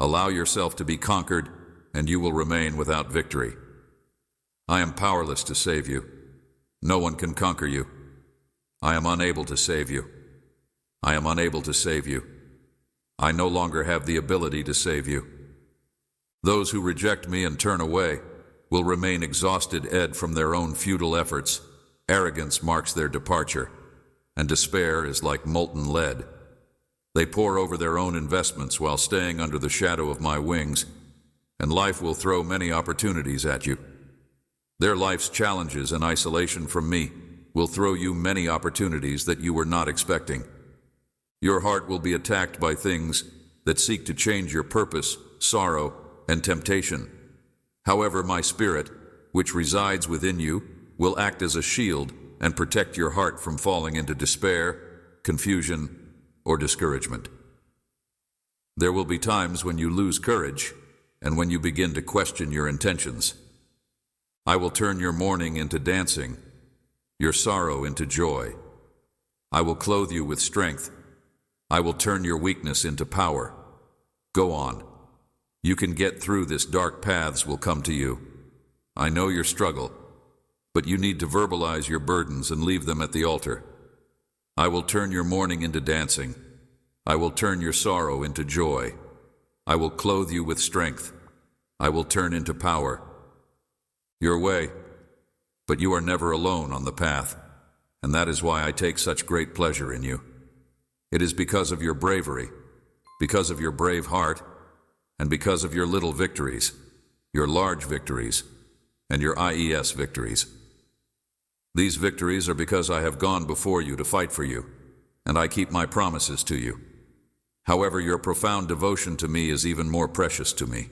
allow yourself to be conquered, and you will remain without victory. I am powerless to save you. No one can conquer you. I am unable to save you. I am unable to save you. I no longer have the ability to save you. Those who reject me and turn away will remain exhausted from their own futile efforts. Arrogance marks their departure, and despair is like molten lead. They pore over their own investments while staying under the shadow of my wings, and life will throw many opportunities at you. Their life's challenges and isolation from me will throw you many opportunities that you were not expecting. Your heart will be attacked by things that seek to change your purpose, sorrow, and temptation. However, my spirit, which resides within you, will act as a shield and protect your heart from falling into despair, confusion, or discouragement. There will be times when you lose courage and when you begin to question your intentions. I will turn your mourning into dancing, your sorrow into joy. I will clothe you with strength I will turn your weakness into power. Go on. You can get through this. Dark paths will come to you. I know your struggle, but you need to verbalize your burdens and leave them at the altar. I will turn your mourning into dancing. I will turn your sorrow into joy. I will clothe you with strength. I will turn into power. Your way, but you are never alone on the path, and that is why I take such great pleasure in you. It is because of your bravery, because of your brave heart, and because of your little victories, your large victories, and your IES victories. These victories are because I have gone before you to fight for you, and I keep my promises to you. However, your profound devotion to me is even more precious to me.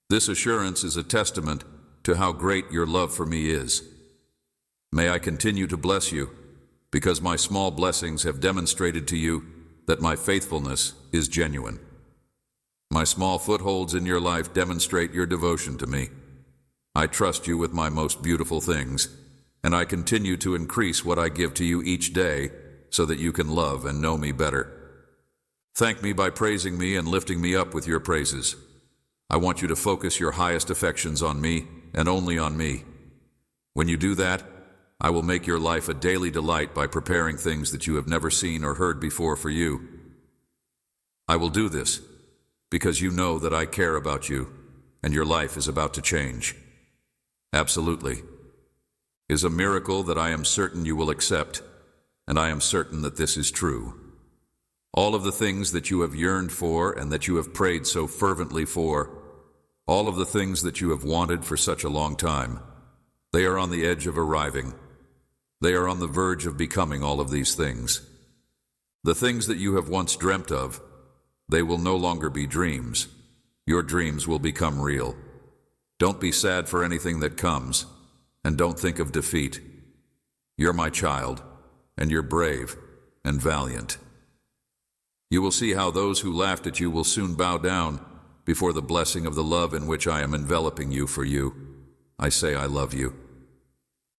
This assurance is a testament to how great your love for me is. May I continue to bless you, because my small blessings have demonstrated to you that my faithfulness is genuine. My small footholds in your life demonstrate your devotion to me. I trust you with my most beautiful things, and I continue to increase what I give to you each day so that you can love and know me better. Thank me by praising me and lifting me up with your praises. I want you to focus your highest affections on me and only on me. When you do that, I will make your life a daily delight by preparing things that you have never seen or heard before for you. I will do this because you know that I care about you and your life is about to change. Absolutely. It is a miracle that I am certain you will accept, and I am certain that this is true. All of the things that you have yearned for and that you have prayed so fervently for, all of the things that you have wanted for such a long time, they are on the edge of arriving. They are on the verge of becoming all of these things. The things that you have once dreamt of, they will no longer be dreams. Your dreams will become real. Don't be sad for anything that comes, and don't think of defeat. You're my child, and you're brave and valiant. You will see how those who laughed at you will soon bow down before the blessing of the love in which I am enveloping you for you. I say I love you.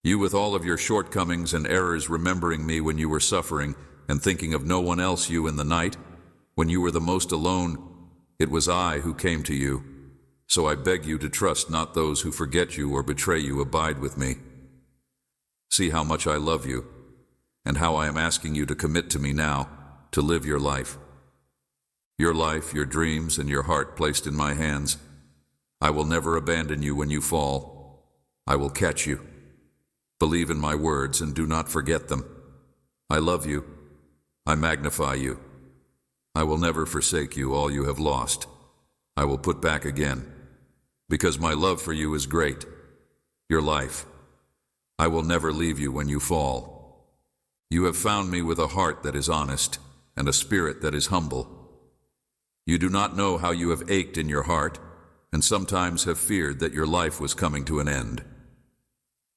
You with all of your shortcomings and errors remembering me when you were suffering and thinking of no one else, you in the night, when you were the most alone, it was I who came to you. So I beg you to trust not those who forget you or betray you. Abide with me. See how much I love you, and how I am asking you to commit to me now, to live your life. Your life, your dreams, and your heart placed in my hands. I will never abandon you when you fall. I will catch you. Believe in my words and do not forget them. I love you. I magnify you. I will never forsake you. All you have lost, I will put back again, because my love for you is great. Your life, I will never leave you when you fall. You have found me with a heart that is honest and a spirit that is humble. You do not know how you have ached in your heart and sometimes have feared that your life was coming to an end.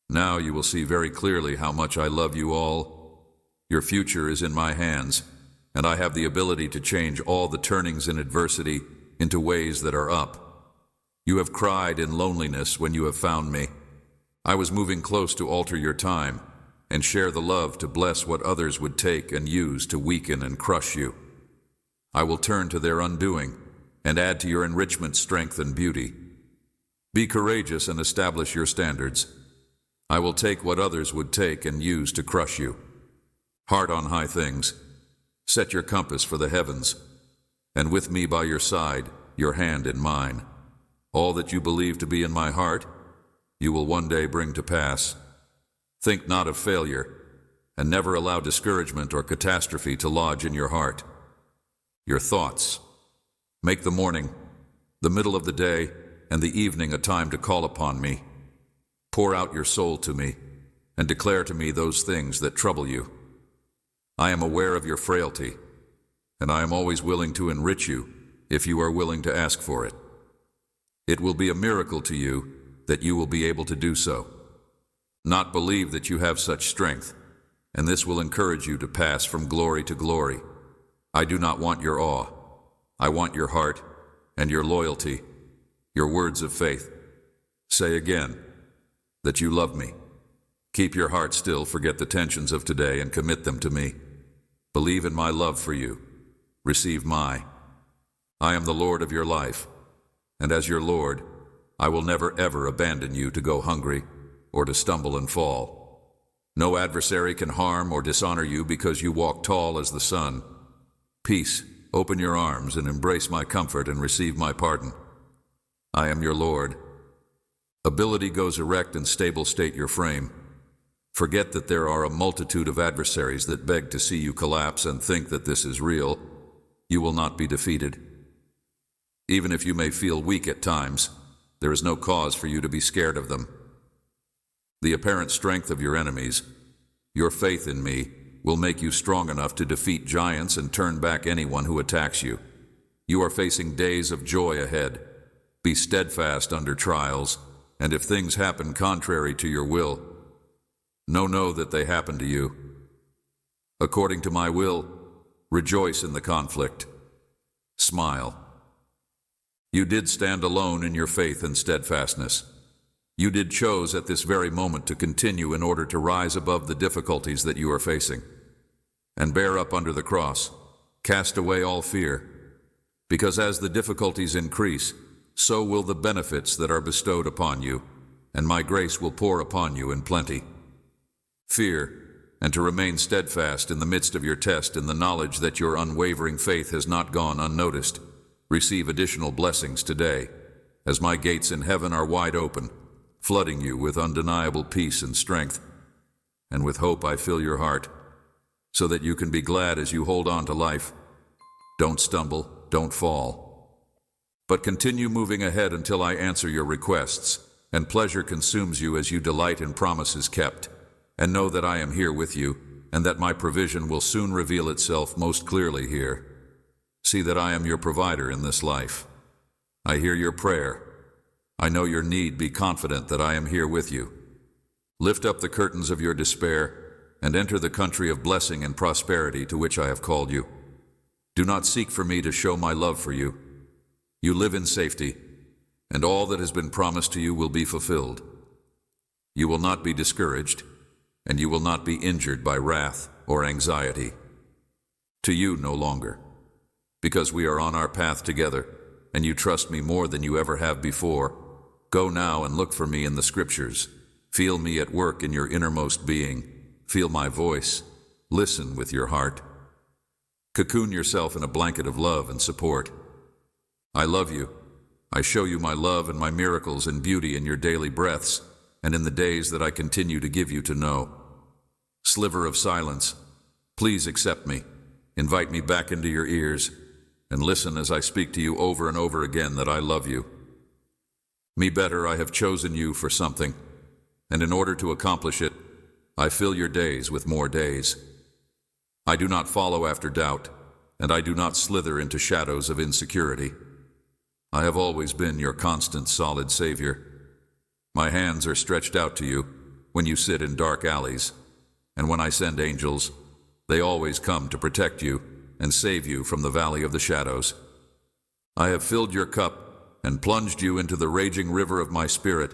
Now you will see very clearly how much I love you all. Your future is in my hands, and I have the ability to change all the turnings in adversity into ways that are up. You have cried in loneliness when you have found me. I was moving close to alter your time and share the love to bless what others would take and use to weaken and crush you. I will turn to their undoing and add to your enrichment strength and beauty. Be courageous and establish your standards. I will take what others would take and use to crush you. Heart on high things. Set your compass for the heavens, and with me by your side, your hand in mine. All that you believe to be in my heart, you will one day bring to pass. Think not of failure, and never allow discouragement or catastrophe to lodge in your heart. Your thoughts. Make the morning, the middle of the day, and the evening a time to call upon me. Pour out your soul to me, and declare to me those things that trouble you. I am aware of your frailty, and I am always willing to enrich you if you are willing to ask for it. It will be a miracle to you that you will be able to do so. Not believe that you have such strength, and this will encourage you to pass from glory to glory. I do not want your awe. I want your heart and your loyalty, your words of faith. Say again that you love me. Keep your heart still, forget the tensions of today, and commit them to me. Believe in my love for you. Receive my. I am the Lord of your life, and as your Lord, I will never ever abandon you to go hungry or to stumble and fall. No adversary can harm or dishonor you because you walk tall as the sun. Peace, open your arms and embrace my comfort and receive my pardon. I am your Lord. Ability goes erect and stable state your frame. Forget that there are a multitude of adversaries that beg to see you collapse and think that this is real. You will not be defeated. Even if you may feel weak at times, there is no cause for you to be scared of them. The apparent strength of your enemies, your faith in me, will make you strong enough to defeat giants and turn back anyone who attacks you. You are facing days of joy ahead. Be steadfast under trials, and if things happen contrary to your will, know that they happen to you. According to my will, rejoice in the conflict. Smile. You did stand alone in your faith and steadfastness. You did chose at this very moment to continue in order to rise above the difficulties that you are facing. And bear up under the cross. Cast away all fear. Because as the difficulties increase, so will the benefits that are bestowed upon you, and my grace will pour upon you in plenty. Fear, and to remain steadfast in the midst of your test in the knowledge that your unwavering faith has not gone unnoticed. Receive additional blessings today, as my gates in heaven are wide open, flooding you with undeniable peace and strength. And with hope I fill your heart, so that you can be glad as you hold on to life. Don't stumble, don't fall, but continue moving ahead until I answer your requests, and pleasure consumes you as you delight in promises kept. And know that I am here with you, and that my provision will soon reveal itself most clearly here. See that I am your provider in this life. I hear your prayer. I know your need. Be confident that I am here with you. Lift up the curtains of your despair, and enter the country of blessing and prosperity to which I have called you. Do not seek for me to show my love for you. You live in safety, and all that has been promised to you will be fulfilled. You will not be discouraged, and you will not be injured by wrath or anxiety. To you no longer, because we are on our path together, and you trust me more than you ever have before. Go now and look for me in the Scriptures. Feel me at work in your innermost being. Feel my voice. Listen with your heart. Cocoon yourself in a blanket of love and support. I love you. I show you my love and my miracles and beauty in your daily breaths, and in the days that I continue to give you to know. Sliver of silence, please accept me. Invite me back into your ears, and listen as I speak to you over and over again that I love you. Me better, I have chosen you for something, and in order to accomplish it, I fill your days with more days. I do not follow after doubt, and I do not slither into shadows of insecurity. I have always been your constant, solid Savior. My hands are stretched out to you when you sit in dark alleys, and when I send angels, they always come to protect you and save you from the valley of the shadows. I have filled your cup and plunged you into the raging river of my spirit,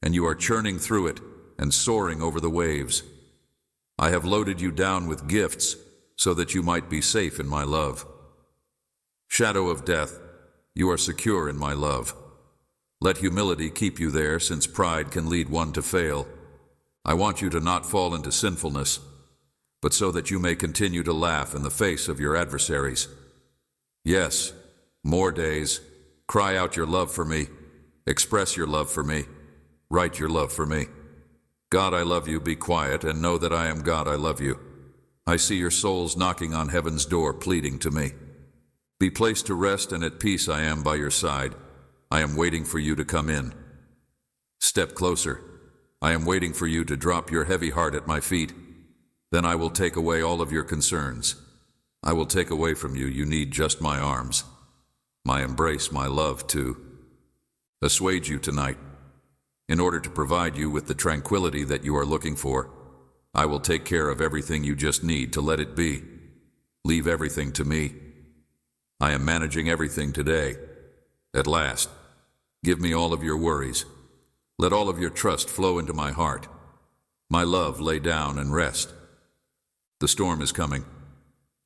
and you are churning through it and soaring over the waves. I have loaded you down with gifts so that you might be safe in my love. Shadow of death, you are secure in my love. Let humility keep you there, since pride can lead one to fail. I want you to not fall into sinfulness, but so that you may continue to laugh in the face of your adversaries. Yes, more days. Cry out your love for me. Express your love for me. Write your love for me. God, I love you. Be quiet and know that I am God. I love you. I see your souls knocking on heaven's door, pleading to me. Be placed to rest and at peace. I am by your side. I am waiting for you to come in. Step closer. I am waiting for you to drop your heavy heart at my feet. Then I will take away all of your concerns. I will take away from you. You need just my arms, my embrace, my love to assuage you tonight. In order to provide you with the tranquility that you are looking for, I will take care of everything you just need to let it be. Leave everything to me. I am managing everything today. At last, give me all of your worries. Let all of your trust flow into my heart. My love, lay down and rest. The storm is coming.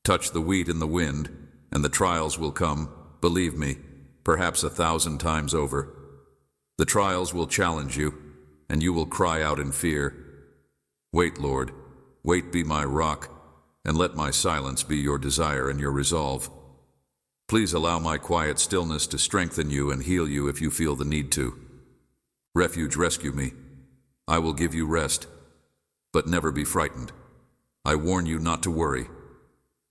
Touch the wheat in the wind, and the trials will come, believe me, perhaps 1,000 times over. The trials will challenge you, and you will cry out in fear. Wait, Lord, wait, be my rock, and let my silence be your desire and your resolve. Please allow my quiet stillness to strengthen you and heal you if you feel the need to. Refuge, rescue me. I will give you rest, but never be frightened. I warn you not to worry.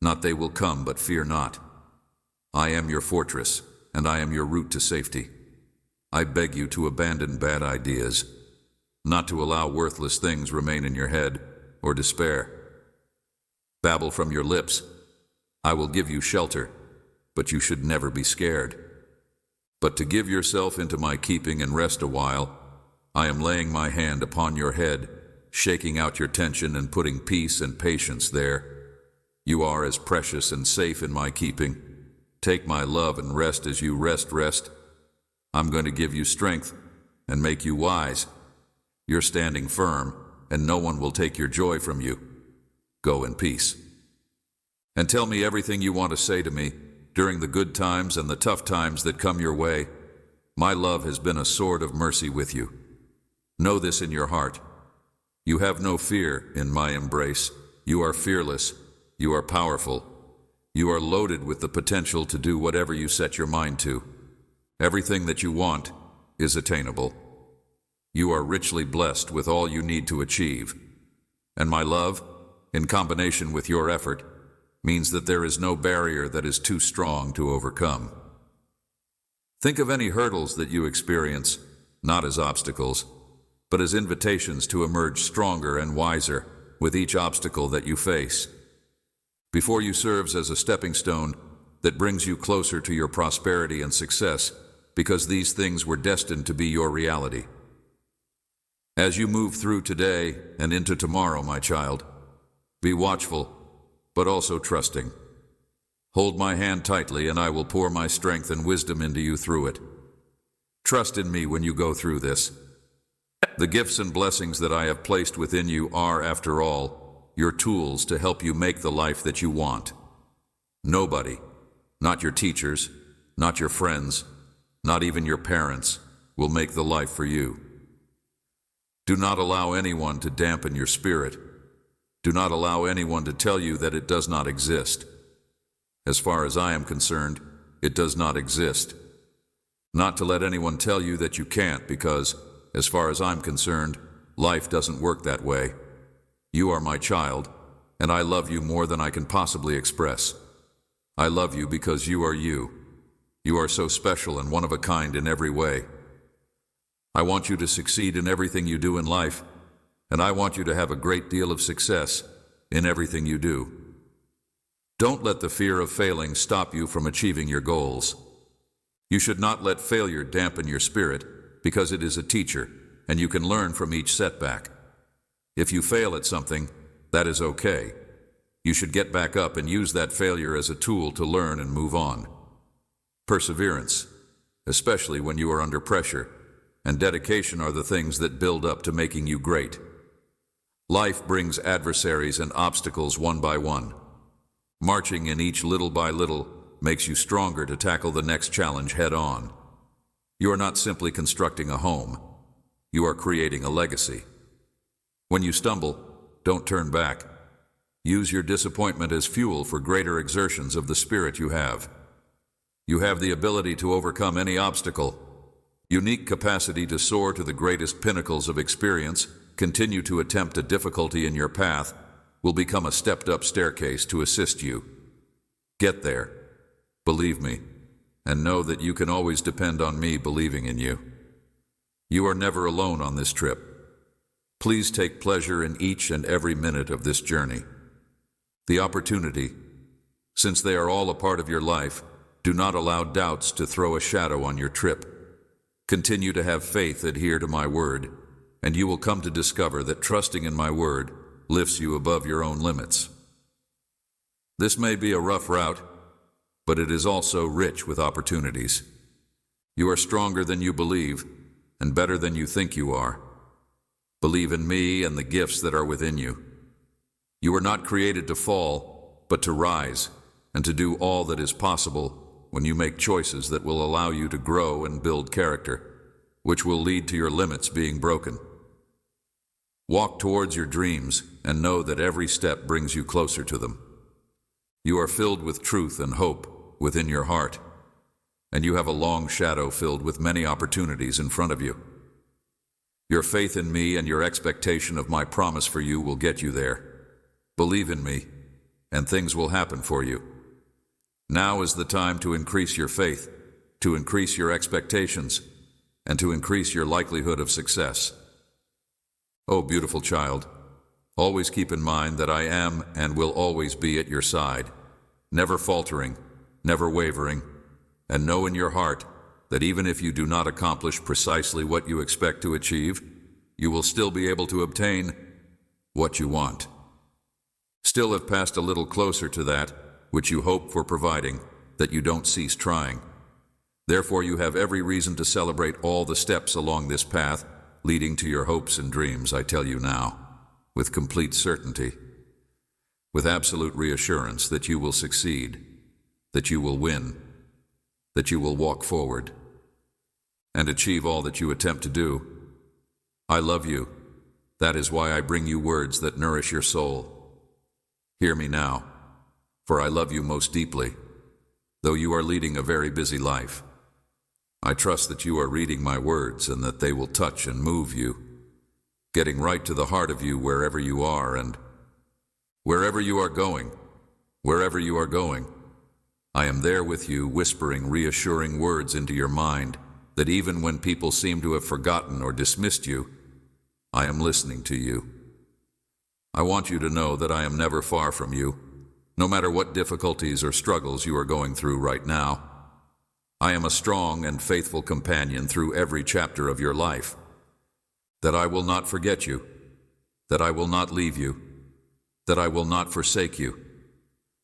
Not they will come, but fear not. I am your fortress, and I am your route to safety. I beg you to abandon bad ideas, not to allow worthless things remain in your head or despair. Babble from your lips. I will give you shelter, but you should never be scared. But to give yourself into my keeping and rest a while, I am laying my hand upon your head, shaking out your tension and putting peace and patience there. You are as precious and safe in my keeping. Take my love and rest as you rest. I'm going to give you strength and make you wise. You're standing firm, and no one will take your joy from you. Go in peace. And tell me everything you want to say to me during the good times and the tough times that come your way. My love has been a sword of mercy with you. Know this in your heart. You have no fear in my embrace. You are fearless. You are powerful. You are loaded with the potential to do whatever you set your mind to. Everything that you want is attainable. You are richly blessed with all you need to achieve. And my love, in combination with your effort, means that there is no barrier that is too strong to overcome. Think of any hurdles that you experience, not as obstacles, but as invitations to emerge stronger and wiser with each obstacle that you face. Before you serves as a stepping stone that brings you closer to your prosperity and success, because these things were destined to be your reality. As you move through today and into tomorrow, my child, be watchful, but also trusting. Hold my hand tightly, and I will pour my strength and wisdom into you through it. Trust in me when you go through this. The gifts and blessings that I have placed within you are, after all, your tools to help you make the life that you want. Nobody, not your teachers, not your friends, not even your parents, will make the life for you. Do not allow anyone to dampen your spirit. Do not allow anyone to tell you that it does not exist. As far as I am concerned, it does not exist. Not to let anyone tell you that you can't, because, as far as I'm concerned, life doesn't work that way. You are my child, and I love you more than I can possibly express. I love you because you are you. You are so special and one of a kind in every way. I want you to succeed in everything you do in life, and I want you to have a great deal of success in everything you do. Don't let the fear of failing stop you from achieving your goals. You should not let failure dampen your spirit, because it is a teacher, and you can learn from each setback. If you fail at something, that is okay. You should get back up and use that failure as a tool to learn and move on. Perseverance, especially when you are under pressure, and dedication are the things that build up to making you great. Life brings adversaries and obstacles one by one. Marching in each little by little makes you stronger to tackle the next challenge head on. You are not simply constructing a home. You are creating a legacy. When you stumble, don't turn back. Use your disappointment as fuel for greater exertions of the spirit you have. You have the ability to overcome any obstacle, unique capacity to soar to the greatest pinnacles of experience, continue to attempt a difficulty in your path, will become a stepped-up staircase to assist you. Get there, believe me, and know that you can always depend on me believing in you. You are never alone on this trip. Please take pleasure in each and every minute of this journey. The opportunity, since they are all a part of your life, do not allow doubts to throw a shadow on your trip. Continue to have faith, adhere to my word, and you will come to discover that trusting in my word lifts you above your own limits. This may be a rough route, but it is also rich with opportunities. You are stronger than you believe, and better than you think you are. Believe in me and the gifts that are within you. You were not created to fall, but to rise and to do all that is possible when you make choices that will allow you to grow and build character, which will lead to your limits being broken. Walk towards your dreams and know that every step brings you closer to them. You are filled with truth and hope within your heart, and you have a long shadow filled with many opportunities in front of you. Your faith in me and your expectation of my promise for you will get you there. Believe in me, and things will happen for you. Now is the time to increase your faith, to increase your expectations, and to increase your likelihood of success. Oh, beautiful child, always keep in mind that I am and will always be at your side, never faltering, never wavering, and know in your heart that even if you do not accomplish precisely what you expect to achieve, you will still be able to obtain what you want. Still have passed a little closer to that which you hope for, providing that you don't cease trying. Therefore, you have every reason to celebrate all the steps along this path leading to your hopes and dreams, I tell you now, with complete certainty, with absolute reassurance that you will succeed, that you will win, that you will walk forward and achieve all that you attempt to do. I love you. That is why I bring you words that nourish your soul. Hear me now, for I love you most deeply, though you are leading a very busy life. I trust that you are reading my words and that they will touch and move you, getting right to the heart of you wherever you are and wherever you are going, wherever you are going. I am there with you, whispering reassuring words into your mind that even when people seem to have forgotten or dismissed you, I am listening to you. I want you to know that I am never far from you, no matter what difficulties or struggles you are going through right now. I am a strong and faithful companion through every chapter of your life. That I will not forget you, that I will not leave you, that I will not forsake you,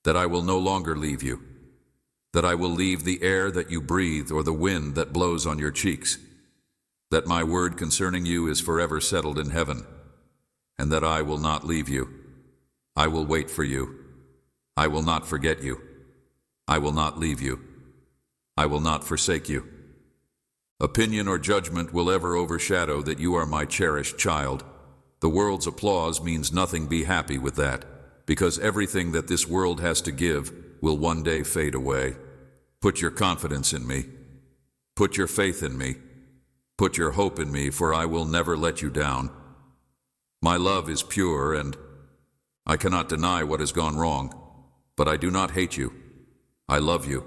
that I will no longer leave you, that I will leave the air that you breathe or the wind that blows on your cheeks, that my word concerning you is forever settled in heaven, and that I will not leave you. I will wait for you. I will not forget you. I will not leave you. I will not forsake you. Opinion or judgment will ever overshadow that you are my cherished child. The world's applause means nothing. Be happy with that, because everything that this world has to give will one day fade away. Put your confidence in me. Put your faith in me. Put your hope in me, for I will never let you down. My love is pure, and I cannot deny what has gone wrong, but I do not hate you. I love you.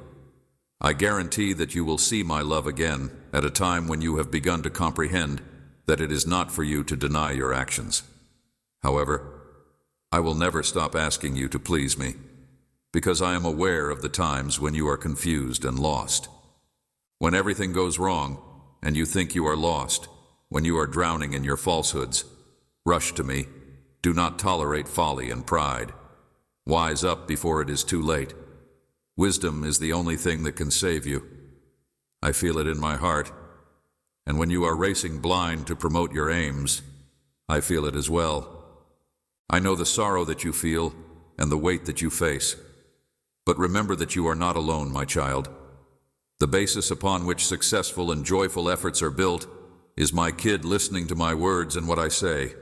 I guarantee that you will see my love again at a time when you have begun to comprehend that it is not for you to deny your actions. However, I will never stop asking you to please me, because I am aware of the times when you are confused and lost. When everything goes wrong and you think you are lost, when you are drowning in your falsehoods, rush to me. Do not tolerate folly and pride. Wise up before it is too late. Wisdom is the only thing that can save you. I feel it in my heart, and when you are racing blind to promote your aims, I feel it as well. I know the sorrow that you feel and the weight that you face. But remember that you are not alone, my child. The basis upon which successful and joyful efforts are built is my kid listening to my words and what I say.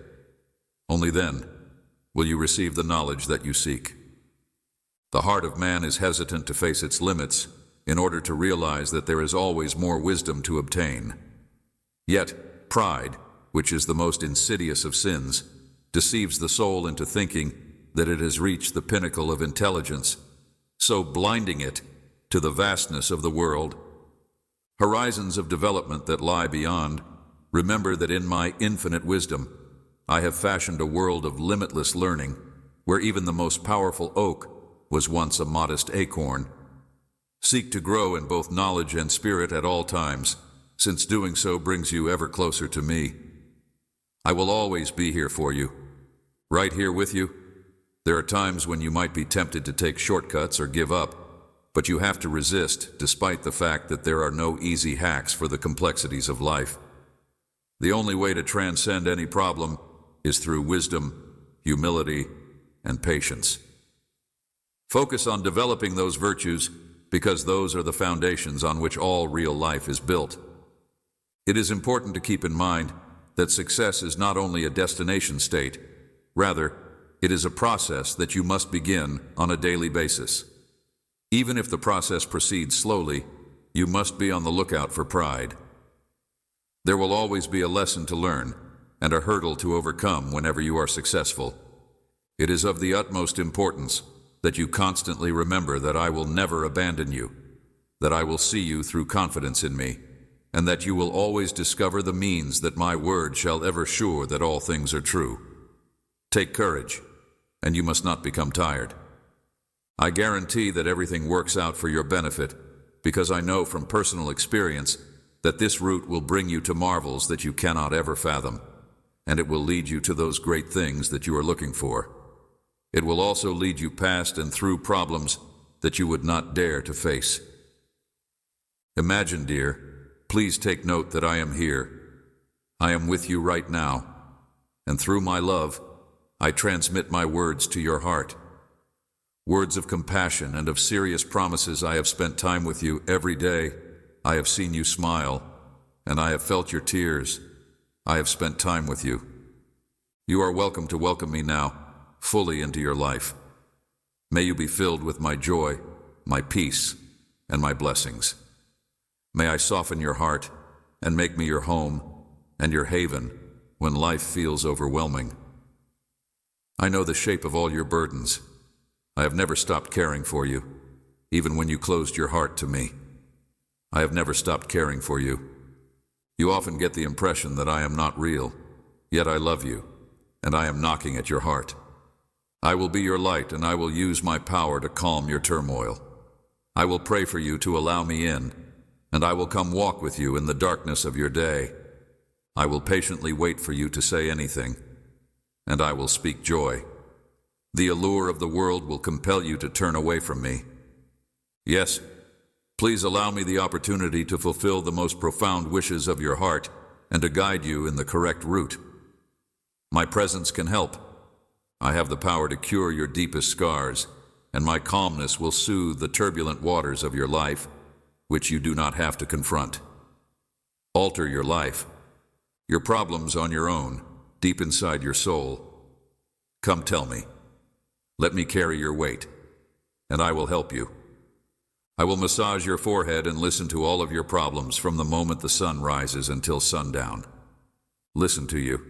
Only then will you receive the knowledge that you seek. The heart of man is hesitant to face its limits in order to realize that there is always more wisdom to obtain. Yet, pride, which is the most insidious of sins, deceives the soul into thinking that it has reached the pinnacle of intelligence, so blinding it to the vastness of the world. Horizons of development that lie beyond. Remember that in my infinite wisdom, I have fashioned a world of limitless learning, where even the most powerful oak was once a modest acorn. Seek to grow in both knowledge and spirit at all times, since doing so brings you ever closer to me. I will always be here for you, right here with you. There are times when you might be tempted to take shortcuts or give up, but you have to resist, despite the fact that there are no easy hacks for the complexities of life. The only way to transcend any problem is through wisdom, humility, and patience. Focus on developing those virtues because those are the foundations on which all real life is built. It is important to keep in mind that success is not only a destination state, rather, it is a process that you must begin on a daily basis. Even if the process proceeds slowly, you must be on the lookout for pride. There will always be a lesson to learn and a hurdle to overcome whenever you are successful. It is of the utmost importance that you constantly remember that I will never abandon you, that I will see you through confidence in me, and that you will always discover the means that my word shall ever sure that all things are true. Take courage, and you must not become tired. I guarantee that everything works out for your benefit, because I know from personal experience that this route will bring you to marvels that you cannot ever fathom, and it will lead you to those great things that you are looking for. It will also lead you past and through problems that you would not dare to face. Imagine, dear, please take note that I am here. I am with you right now, and through my love, I transmit my words to your heart. Words of compassion and of serious promises. I have spent time with you every day. I have seen you smile, and I have felt your tears. I have spent time with you. You are welcome to welcome me now, fully into your life. May you be filled with my joy, my peace, and my blessings. May I soften your heart and make me your home and your haven when life feels overwhelming. I know the shape of all your burdens. I have never stopped caring for you, even when you closed your heart to me. I have never stopped caring for you. You often get the impression that I am not real, yet I love you, and I am knocking at your heart. I will be your light, and I will use my power to calm your turmoil. I will pray for you to allow me in, and I will come walk with you in the darkness of your day. I will patiently wait for you to say anything, and I will speak joy. The allure of the world will compel you to turn away from me. Yes, please allow me the opportunity to fulfill the most profound wishes of your heart and to guide you in the correct route. My presence can help. I have the power to cure your deepest scars, and my calmness will soothe the turbulent waters of your life, which you do not have to confront. Alter your life, your problems on your own, deep inside your soul. Come tell me. Let me carry your weight, and I will help you. I will massage your forehead and listen to all of your problems from the moment the sun rises until sundown. Listen to you,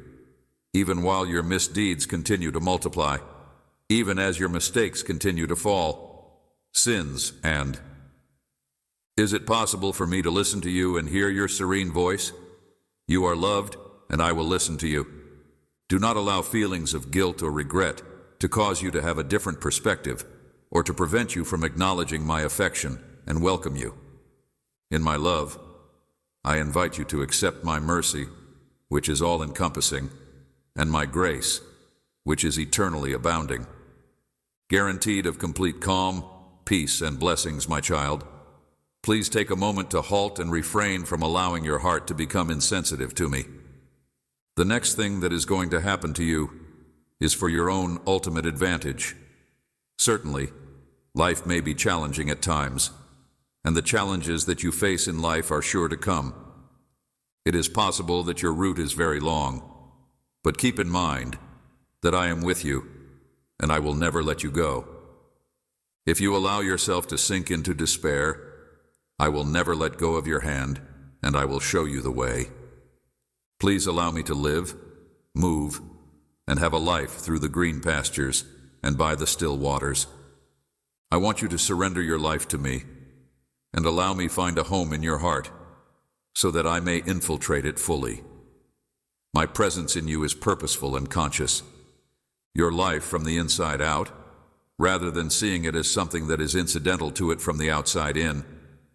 even while your misdeeds continue to multiply, even as your mistakes continue to fall, sins and... Is it possible for me to listen to you and hear your serene voice? You are loved, and I will listen to you. Do not allow feelings of guilt or regret to cause you to have a different perspective, or to prevent you from acknowledging my affection and welcome you. In my love, I invite you to accept my mercy, which is all-encompassing, and my grace, which is eternally abounding. Guaranteed of complete calm, peace, and blessings, my child. Please take a moment to halt and refrain from allowing your heart to become insensitive to me. The next thing that is going to happen to you is for your own ultimate advantage. Certainly, life may be challenging at times, and the challenges that you face in life are sure to come. It is possible that your route is very long, but keep in mind that I am with you, and I will never let you go. If you allow yourself to sink into despair, I will never let go of your hand, and I will show you the way. Please allow me to live, move, and have a life through the green pastures and by the still waters. I want you to surrender your life to me and allow me find a home in your heart so that I may infiltrate it fully. My presence in you is purposeful and conscious. Your life from the inside out, rather than seeing it as something that is incidental to it from the outside in.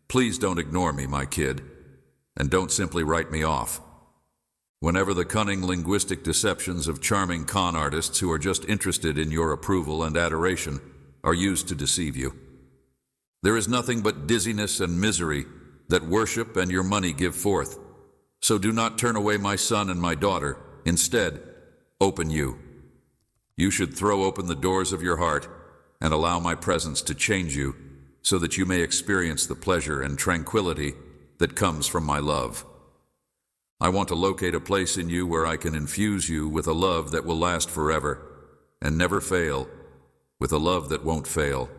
Please don't ignore me, my kid, and don't simply write me off. Whenever the cunning linguistic deceptions of charming con artists who are just interested in your approval and adoration are used to deceive you. There is nothing but dizziness and misery that worship and your money give forth. So do not turn away my son and my daughter. Instead, open you. You should throw open the doors of your heart and allow my presence to change you so that you may experience the pleasure and tranquility that comes from my love. I want to locate a place in you where I can infuse you with a love that will last forever and never fail, with a love that won't fail.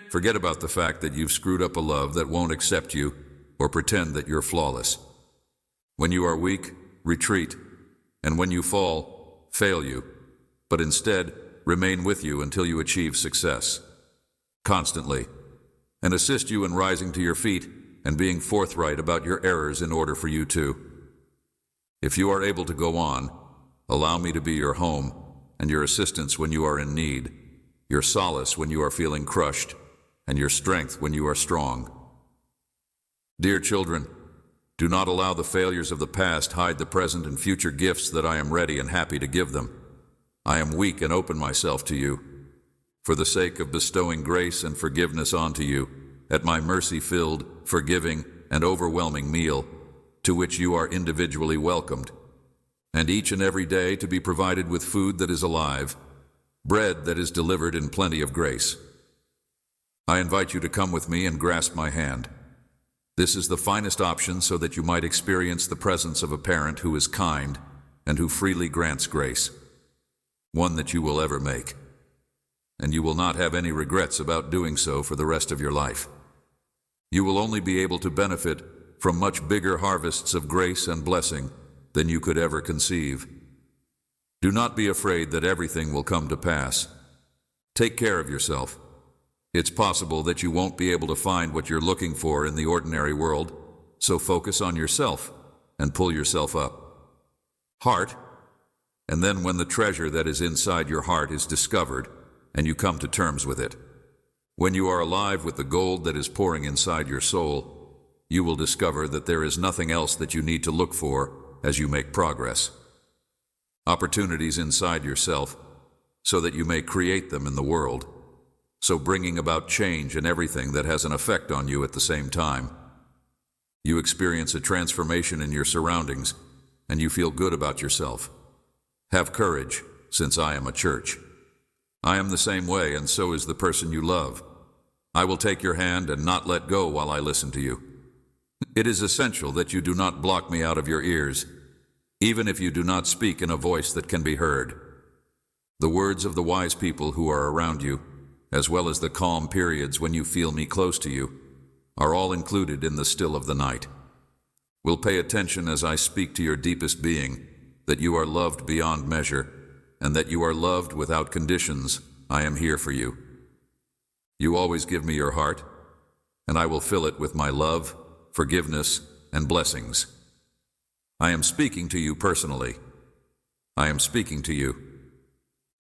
Forget about the fact that you've screwed up a love that won't accept you or pretend that you're flawless. When you are weak, retreat, and when you fall, fail you, but instead remain with you until you achieve success. Constantly, and assist you in rising to your feet and being forthright about your errors in order for you to. If you are able to go on, allow me to be your home and your assistance when you are in need, your solace when you are feeling crushed, and your strength when you are strong. Dear children, do not allow the failures of the past hide the present and future gifts that I am ready and happy to give them. I am weak and open myself to you, for the sake of bestowing grace and forgiveness onto you, at my mercy-filled, forgiving, and overwhelming meal, to which you are individually welcomed, and each and every day to be provided with food that is alive, bread that is delivered in plenty of grace. I invite you to come with me and grasp my hand. This is the finest option so that you might experience the presence of a parent who is kind and who freely grants grace, one that you will ever make, and you will not have any regrets about doing so for the rest of your life. You will only be able to benefit from much bigger harvests of grace and blessing than you could ever conceive. Do not be afraid that everything will come to pass. Take care of yourself. It's possible that you won't be able to find what you're looking for in the ordinary world, so focus on yourself and pull yourself up. Heart, and then when the treasure that is inside your heart is discovered and you come to terms with it, when you are alive with the gold that is pouring inside your soul, you will discover that there is nothing else that you need to look for as you make progress. Opportunities inside yourself so that you may create them in the world, so bringing about change in everything that has an effect on you at the same time. You experience a transformation in your surroundings and you feel good about yourself. Have courage, since I am a church. I am the same way, and so is the person you love. I will take your hand and not let go while I listen to you. It is essential that you do not block me out of your ears, even if you do not speak in a voice that can be heard. The words of the wise people who are around you, as well as the calm periods when you feel me close to you, are all included in the still of the night. Will pay attention as I speak to your deepest being, that you are loved beyond measure, and that you are loved without conditions. I am here for you. You always give me your heart, and I will fill it with my love, forgiveness, and blessings. I am speaking to you personally. I am speaking to you.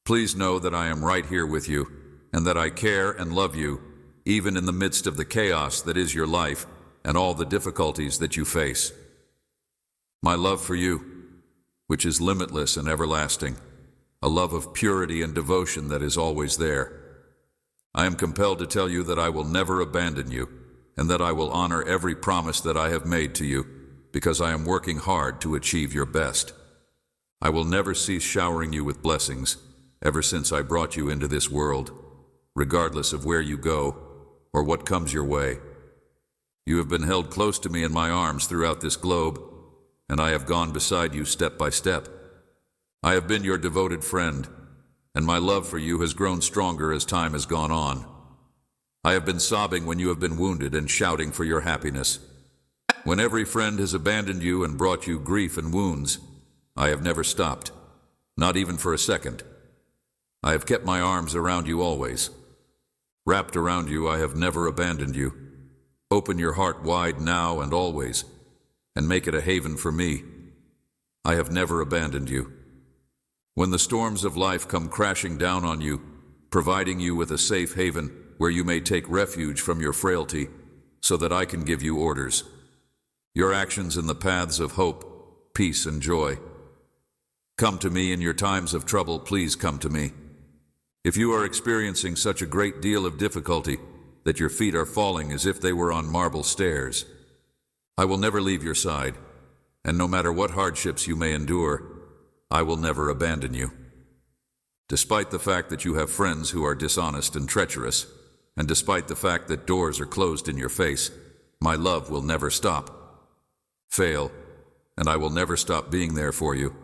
Please know that I am right here with you, and that I care and love you, even in the midst of the chaos that is your life and all the difficulties that you face. My love for you, which is limitless and everlasting, a love of purity and devotion that is always there. I am compelled to tell you that I will never abandon you, and that I will honor every promise that I have made to you, because I am working hard to achieve your best. I will never cease showering you with blessings, ever since I brought you into this world, regardless of where you go or what comes your way. You have been held close to me in my arms throughout this globe, and I have gone beside you step by step. I have been your devoted friend, and my love for you has grown stronger as time has gone on. I have been sobbing when you have been wounded and shouting for your happiness. When every friend has abandoned you and brought you grief and wounds, I have never stopped, not even for a second. I have kept my arms around you always. Wrapped around you, I have never abandoned you. Open your heart wide now and always, and make it a haven for me. I have never abandoned you. When the storms of life come crashing down on you, providing you with a safe haven where you may take refuge from your frailty, so that I can give you orders. Your actions in the paths of hope, peace, and joy. Come to me in your times of trouble, please come to me. If you are experiencing such a great deal of difficulty that your feet are falling as if they were on marble stairs, I will never leave your side, and no matter what hardships you may endure, I will never abandon you. Despite the fact that you have friends who are dishonest and treacherous, and despite the fact that doors are closed in your face, my love will never stop. Fail, and I will never stop being there for you.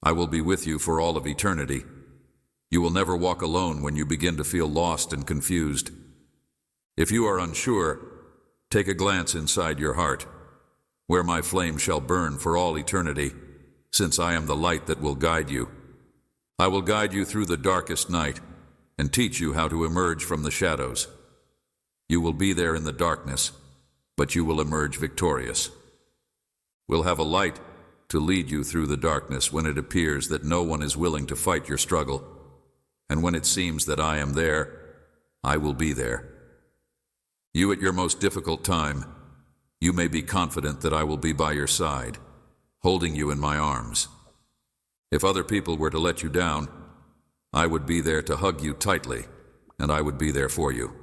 I will be with you for all of eternity. You will never walk alone when you begin to feel lost and confused. If you are unsure, take a glance inside your heart, where my flame shall burn for all eternity, since I am the light that will guide you. I will guide you through the darkest night and teach you how to emerge from the shadows. You will be there in the darkness, but you will emerge victorious. We'll have a light to lead you through the darkness when it appears that no one is willing to fight your struggle, and when it seems that I am there, I will be there. You at your most difficult time, you may be confident that I will be by your side, holding you in my arms. If other people were to let you down, I would be there to hug you tightly, and I would be there for you.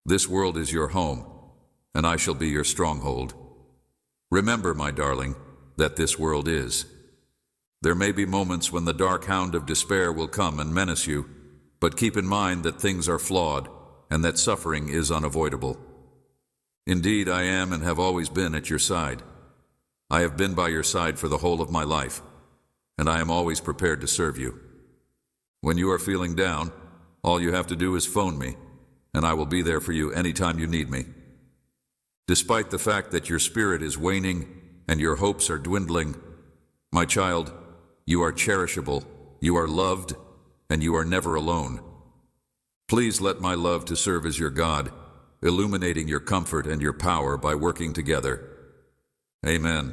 This world is your home, and I shall be your stronghold. Remember, my darling, that this world is. There may be moments when the dark hound of despair will come and menace you, but keep in mind that things are flawed and that suffering is unavoidable. Indeed, I am and have always been at your side. I have been by your side for the whole of my life, and I am always prepared to serve you. When you are feeling down, all you have to do is phone me, and I will be there for you anytime you need me. Despite the fact that your spirit is waning and your hopes are dwindling, my child, you are cherishable, you are loved, and you are never alone. Please let my love to serve as your God, illuminating your comfort and your power by working together. Amen.